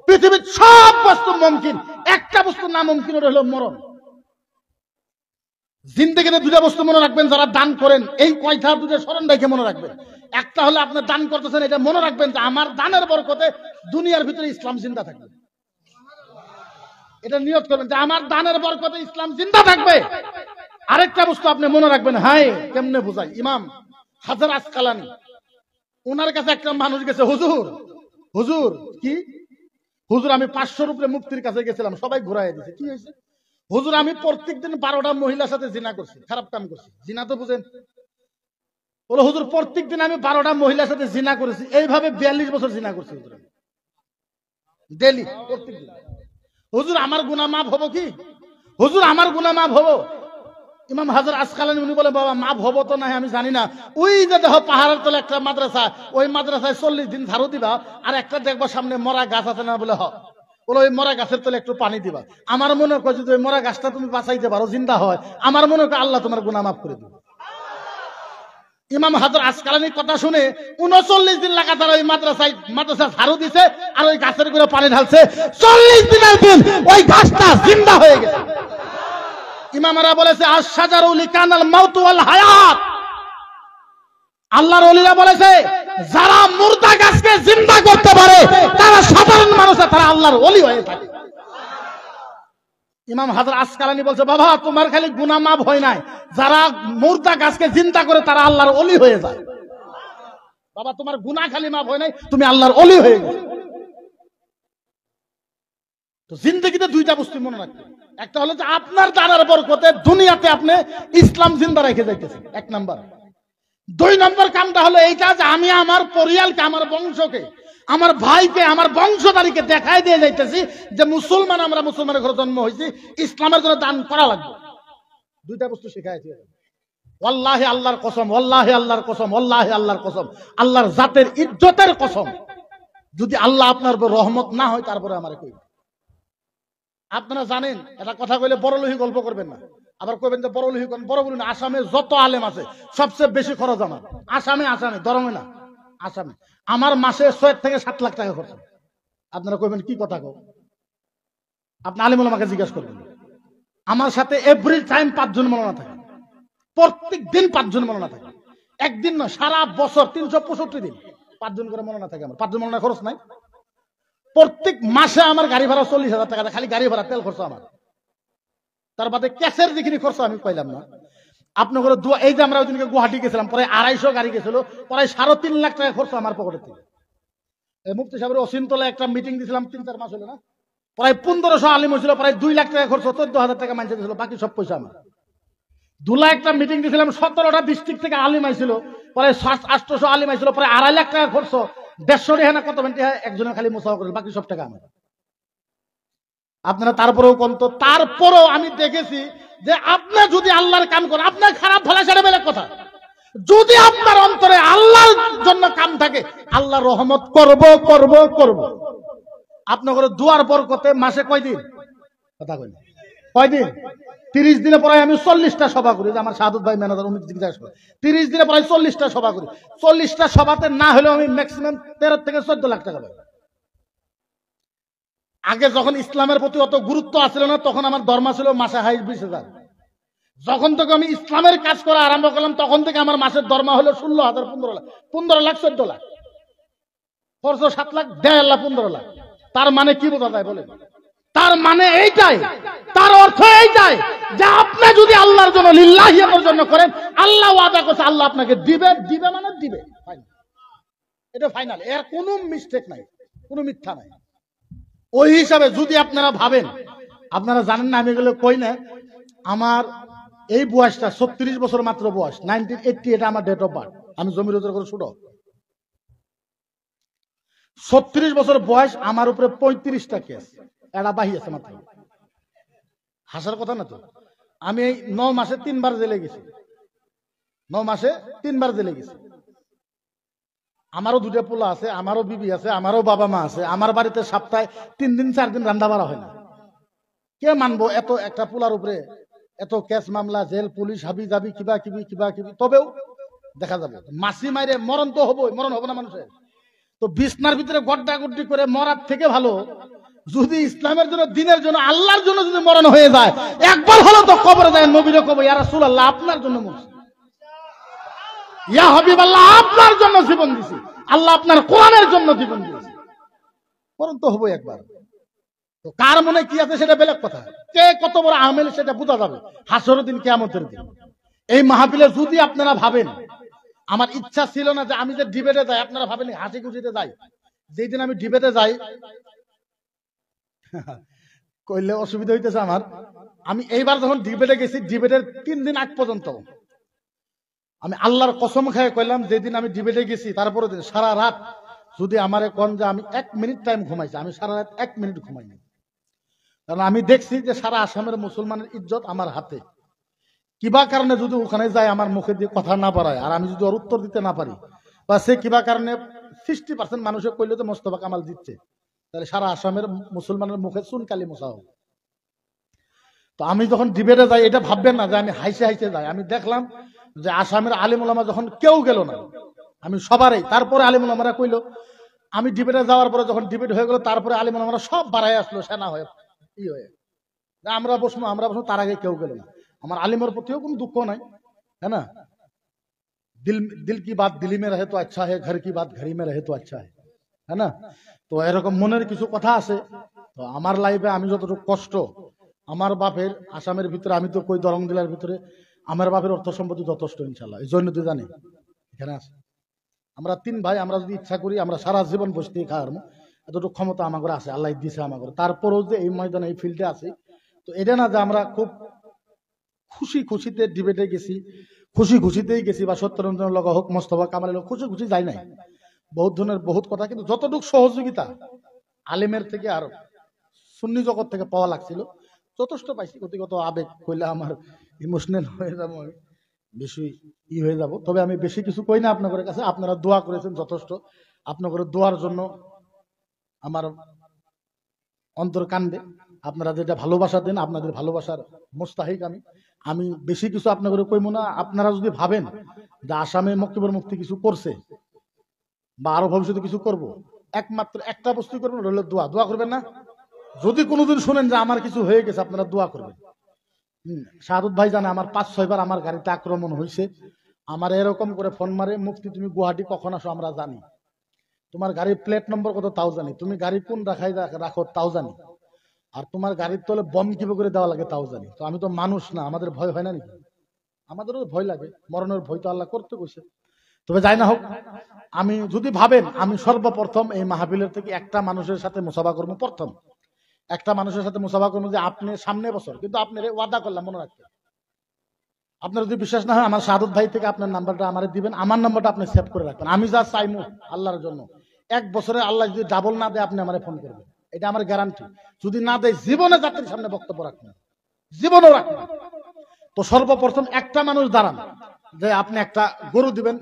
পৃথিবীর সব বস্তু মুমকিন, একটা বস্তু না মুমকিন, ওটা হলো মরণ। জিন্দেগিতে দুইটা বস্তু মনে রাখবেন, যারা দান করেন এই কয়টা দুটো স্মরণ রেখে মনে রাখবেন। একটা হলো আপনি দান করতেছেন, এটা মনে রাখবেন যে আমার দানের বরকতে দুনিয়ার ভিতরে ইসলাম জিন্দা থাকবে। এটা নিয়ত করবেন যে আমার দানের বরকতে ইসলাম জিন্দা থাকবে। আরেকটা বস্তু আপনি মনে রাখবেন, হায় কেমনে বোঝাই, ইমাম হাজার আসকালানি, ওনার কাছে একটা মানুষ গেছে, হুজুর কি হুজুর, আমি 500 উপরে মুফতির কাছে গেছিলাম, সবাই ঘুরাই দিয়েছে। কি হয়েছে? হুজুর, আমি প্রত্যেকদিন 12টা মহিলার সাথে জিনা করছি, খারাপ কাম করছি। জিনা তো বুঝেন? বলো, হুজুর প্রত্যেকদিন আমি 12টা মহিলার সাথে জিনা করেছি, এইভাবে 42 বছর জিনা করছি হুজুর, ডেলি প্রত্যেকদিন। হুজুর, আমার গুনাহ মাফ হবো কি? হুজুর, আমার গুনাহ মাফ হবো? ইমাম হাজার আসকালানি উনি বলে, বাবা মাফ হবো তো না আমি জানি না, ওই যে দেখো পাহাড়ের তলে একটা মাদ্রাসা, ওই মাদ্রাসায় 40 দিন ঝাড়ু দিবা, আর একটা দেখবা সামনে মরা গাছ আছে না, বলে বলো ওই মরা গাছের তলে একটু পানি দিবা। আমার মনে হয় যদি ওই মরা গাছটা তুমি বাঁচাইতে পারো, জিন্দা হয়, আমার মনে হয় আল্লাহ তোমার গুনাহ মাফ করে দিবে। ইমাম হাজার আসকালানির কথা শুনে 39 দিন লাগাতার ওই মাদ্রাসা ঝাড়ু দিছে, আর ওই গাছের করে পানি ঢালছে। 40 দিনের দিন ওই গাছটা জিন্দা হয়ে গেছে। ইমামরা বলেছে, আশ-শাজারু লিকানাল মাউতু ওয়াল হায়াত, আল্লাহর ওলিরা বলেছে যারা মুর্দা গাছকে জিন্দা করতে পারে তারা সাধারণ মানুষ, তারা আল্লাহর ওলি হয়ে থাকে। ইমাম হাজার আসকালানি বলছে, বাবা তোমার খালি গুনাহ মাফ হয় নাই, যারা মুর্দা গাছকে জিন্দা করে তারা আল্লাহর ওলি হয়ে যায়। বাবা তোমার গুনাহ খালি মাফ হয় নাই, তুমি আল্লাহর ওলি হয়ে গেছো। তো জিন্দেগিতে দুইটা বস্তু মনে রাখবেন, একটা হলো যে আপনার দানের বরকতে দুনিয়াতে আপনি ইসলাম জিন্দা রেখে যাইতেছেন, 1 নাম্বার। 2 নম্বর কামটা হলো এইটা যে আমি আমার পরিয়ালকে, আমার বংশকে, আমার ভাইকে, আমার বংশধারীকে দেখাই দিয়ে যাইতেছি যে মুসলমান, আমরা মুসলমানের ঘরে জন্ম হয়েছি, ইসলামের জন্য দান করা লাগবে। দুইটা বস্তু শিখাইছি। ওয়াল্লাহি আল্লাহর কসম, ওয়াল্লাহি আল্লাহর কসম, ওয়াল্লাহি আল্লাহর কসম, আল্লাহর জাতের ইজ্জতের কসম, যদি আল্লাহ আপনার উপর রহমত না হয় তারপরে আমার কই। আপনারা জানেন, এটা কথা কইলে বড়লোহি গল্প করবেন না, আবার কইবেন যে বড়লোহি করেন। বড় বলুন, আসামে যত আলেম আছে সবচেয়ে বেশি খরচ আমার আসামে, দরমে না। আসামে আমার মাসে 6 থেকে 7 লাখ টাকা খরচ। আপনারা কইবেন কি কথা কও? আপনি আলিম ওলামাকে জিজ্ঞাসা করবেন। আমার সাথে এভরি টাইম 5 জন মাওলানা থাকে, প্রত্যেক দিন 5 জন মাওলানা থাকে, একদিন না সারা বছর 365 দিন 5 জন করে মাওলানা থাকে। আমার 5 জন মাওলানা খরচ নাই। প্রত্যেক মাসে আমার গাড়ি ভাড়া 40,000 টাকা, খালি গাড়ি ভাড়া তেল খরচ আমার। তার বাদে ক্যাশের যেখানে খরচ আমি পাইলাম না। আপনার দোয়া, এই যে আমরা ওই দিনকে গুয়াহাটি গেছিলাম, পরে 250 গাড়ি গেছিল, প্রায় 3.5 লাখ টাকা খরচ আমার পকেটের থেকে। মুফতি সাহেবের অসীমতলা একটা মিটিং দিয়েছিলাম, 3-4 মাস হলো না, প্রায় 1500 আলিম হয়েছিল, প্রায় 2 লাখ টাকা খরচ, 14,000 টাকা মাইনে দিয়েছিল, বাকি সব পয়সা আমার। দুলা একটা মিটিং দিয়েছিলাম, 17টা ডিস্ট্রিক্ট থেকে আলিম আইছিল, প্রায় 800 আলিম আইছিল, প্রায় 2.5 লাখ টাকা খরচ, 150 টাকা না কত মিনিট একজনের খালি মোসাফা করে, বাকি সব টাকা আমার। আপনারা তারপরেও কোন তো, তারপরেও আমি দেখেছি যে আপনার যদি আল্লাহর কাম করেন, আপনার খারাপ ভালো সেটা বেলেগ কথা, যদি আপনার অন্তরে আল্লাহর জন্য কাম থাকে, আল্লাহ রহমত করব করব করব। আপনার দুয়ার বরকতে মাসে কয়দিন কথা কই, কয়দিন? 30 দিনে পরে আমি 40টা সভা করি। আমার শাহাদত ভাই ম্যানেজার উনি জিজ্ঞাসা করে, 30 দিনে পরে 40টা সভা করি। 40টা সভাতে না হলেও আমি ম্যাক্সিমাম 13 থেকে 14 লাখ টাকা পাই। আগে যখন ইসলামের প্রতি অত গুরুত্ব আসছিল না, তখন আমার দরমা ছিল মাসে 20,000। যখন থেকে আমি ইসলামের কাজ করা আরম্ভ করলাম, তখন থেকে আমার মাসের দরমা হলো 16,000, 15 লাখ, 15 লাখ, 14 লাখ, খরচ 7 লাখ, 1.5 লাখ, 15 লাখ। তার মানে কি বোঝা যায় বলেন? তার মানে এইটাই, তার অর্থ এইটাই যে আপনি যদি আল্লাহর জন্য, লিল্লাহিয়ার জন্য করেন, আল্লাহ ওয়াদা করছে আল্লাহ আপনাকে দিবে, দিবে মানে দিবে, এটা ফাইনাল, এর কোনো মিস্টেক নাই, কোনো মিথ্যা নাই। ওই হিসাবে যদি আপনারা ভাবেন, আপনারা জানেন না আমি এগুলো কই না, আমার এই বয়সটা 36 বছর মাত্র বয়স, 1980, এটা আমার ডেট অফ বার্থ। আমি জমির ওজোর করে ছোট, 36 বছর বয়স, আমার উপরে 35টা কেস, এটা বাহি আছে মাত্র। হাসার কথা না তো। আমি এই 9 মাসে 3 বার জেলে গেছি, 9 মাসে 3 বার জেলে গেছি। আমারও 2টা পোলা আছে, আমারও বিবি আছে, আমারও বাবা মা আছে। আমার বাড়িতে সপ্তাহে 3 দিন 4 দিন রান্না বাড়া হয় না। কে মানবো এত একটা পোলার উপরে এত কেস মামলা, জেল, পুলিশ, হাবি জাবি, কিবা কিবি কিবা কিবি। তবেও দেখা যাবে মাসি মাইরে মরণ তো হবো, মরণ হবো না মানুষের? তো বিছনার ভিতরে গড্ডা গড্ডি করে মরার থেকে ভালো যদি ইসলামের জন্য, দিনের জন্য, আল্লাহর জন্য যদি মরণ হয়ে যায়, একবার হলো তো কবরে যায়, নবীরে কব, ইয়া রাসূলুল্লাহ আপনার জন্য মরছি, ইয়া হাবিবাল্লাহ আপনার জন্য জীবন দিছি, আল্লাহ আপনার কোরআনের জন্য জীবন দিয়েছে। মরণ তো হবো একবার। তো কার মনে কি আছে সেটা বেলেগ কথা, কে কত বড় আমেল সেটা বোঝা যাবে হাসরের দিন, কিয়ামতের দিন। এই মাহফিলে যদি আপনারা ভাবেন, আমার ইচ্ছা ছিল না যে আমি যে ডিবেটে যাই, আপনারা ভাবেন হাসি খুশিতে যাই, যেই দিন আমি ডিবেটে যাই কইলে অসুবিধা হইতেছে আমার। আমি এইবার যখন ডিবেটে গেছি, ডিবেটের 3 দিন আগ পর্যন্ত আমি আল্লাহর কসম খায় কইলাম, যেদিন আমি ডিবেটে গেছি তারপরে দিন সারা রাত যদি আমারে কোন যে আমি 1 মিনিট টাইম ঘুমাইছি, আমি সারা রাত 1 মিনিট ঘুমাইনি। কারণ আমি দেখছি যে সারা আসামের মুসলমানের ইজ্জত আমার হাতে। কিবা কারণে যদি ওখানে যায়, আমার মুখে দিয়ে কথা না বাড়ায়, আর আমি যদি ওর উত্তর দিতে না পারি, বা সে কিবা কারণে 60% মানুষে কইলে তো মোস্তফা কামাল জিতছে, তাহলে সারা আসামের মুসলমানের মুখে চুনকালি মোছা হবে। তো আমি যখন ডিবেটে যাই, এটা ভাববেন না যে আমি হাইসে হাইসে যাই। আমি দেখলাম যে আসামের আলিম ওলামা যখন কেউ গেল না, আমি সবারই, তারপরে আলিম ওলামারা কইলো, আমি ডিবেটে যাওয়ার পরে যখন ডিবেট হয়ে গেল, তারপরে আলিম ওলামারা সব বাড়াই আসলো সেনা হয়ে, ই হয়ে, আমরা বসবো, তার আগে কেউ গেল না। আমার আলিমের প্রতিও কোনো দুঃখ নাই, হ্যাঁ না? দিল কি বাত দিলি মে রহে তো আচ্ছা है, घर की बात घरी में रहे तो अच्छा है, है ना? তো এরকম মনের কিছু কথা আছে। তো আমার লাইফে আমি যতটুকু কষ্ট, আমার বাপের আসামের ভিতরে, আমি তো কই দরং জেলার ভিতরে, আমার বাপের অর্থ সম্পত্তি যথেষ্ট ইনশাল্লাহ, এই জন্য তো জানি এখানে আছে। আমরা 3 ভাই, আমরা যদি ইচ্ছা করি আমরা সারা জীবন বসতে খাওয়ার এতটুকু ক্ষমতা আমাদের আছে, আল্লাহ দিছে আমাদের। তারপরেও যে এই ময়দানে, এই ফিল্ডে আছি, তো এটা না যে আমরা খুব খুশি খুশিতে ডিবেটে গেছি, খুশি খুশিতেই গেছি, বা সত্যরঞ্জনের লগ হোক, মোস্তফা কামালের হোক, খুশি খুশি যাই নাই। বহুত ধরনের বহুত কথা, কিন্তু যতটুকু সহযোগিতা আলেমের থেকে আর সুন্নি জগৎ থেকে পাওয়া লাগছিল যথেষ্ট পাইছি। ব্যক্তিগত আবেগ কইলে আমার ইমোশনাল হয়ে যাবো, আমি বেশি হয়ে যাব। তবে আমি বেশি কিছু কই না আপনাদের কাছে, আপনারা দোয়া করেছেন যথেষ্ট। আপনাদের দোয়ার জন্য আমার অন্তর কান্দে। আপনারা যেটা ভালোবাসা দেন, আপনাদের ভালোবাসার মুস্তাহিক আমি বেশি কিছু আপনাদের কইব না। আপনারা যদি ভাবেন যে আসামে মক্তবর মুফতি কিছু করছে, বা আরো ভবিষ্যতে কিছু করব, একমাত্র একটা বস্তু করবেন, রইল দোয়া। দোয়া করবেন না? যদি কোনোদিন শুনেন যে আমার কিছু হয়ে গেছে, আপনারা দোয়া করবেন। শাহাদুত ভাই জানে আমার 5-6 বার আমার গাড়িতে আক্রমণ হয়েছে। আমার এরকম করে ফোন মারে, মুফতি তুমি গুয়াহাটি কখন আসো আমরা জানি, তোমার গাড়ির প্লেট নম্বর কত তাও জানি, তুমি গাড়ি কোন রাখো তাও জানি, আর তোমার গাড়ির তলে বম কিভাবে করে দেওয়া লাগে তাও জানি। তো আমি তো মানুষ না, আমাদের ভয় হয় না নাকি? আমাদেরও ভয় লাগে, মরণের ভয় তো আল্লাহ করতে কইছে। তবে যাই না হোক, আমি যদি ভাবেন আমি সর্বপ্রথম এই মাহফিলের থেকে একটা মানুষের সাথে মুসাফা করবো, প্রথম একটা মানুষের সাথে মুসাফা করবো, যে আপনি সামনে বছর, কিন্তু আপনি ওয়াদা করলাম মনে রাখতে, আপনার যদি বিশ্বাস না হয় আমার শাহাদুত ভাই থেকে আপনার নাম্বারটা আমারে দিবেন, আমার নাম্বারটা আপনি সেভ করে রাখবেন। আমি যা চাইমু আল্লাহর জন্য, 1 বছরে আল্লাহ যদি ডাবল না দেয় আপনি আমারে ফোন করবেন, এটা আমার গ্যারান্টি। যদি না দেয় জীবনে জাতির সামনে বক্তব্য রাখবেন, জীবনেও রাখবেন। তো সর্বপ্রথম একটা মানুষ দাঁড়ান যে আপনি একটা গরু দিবেন,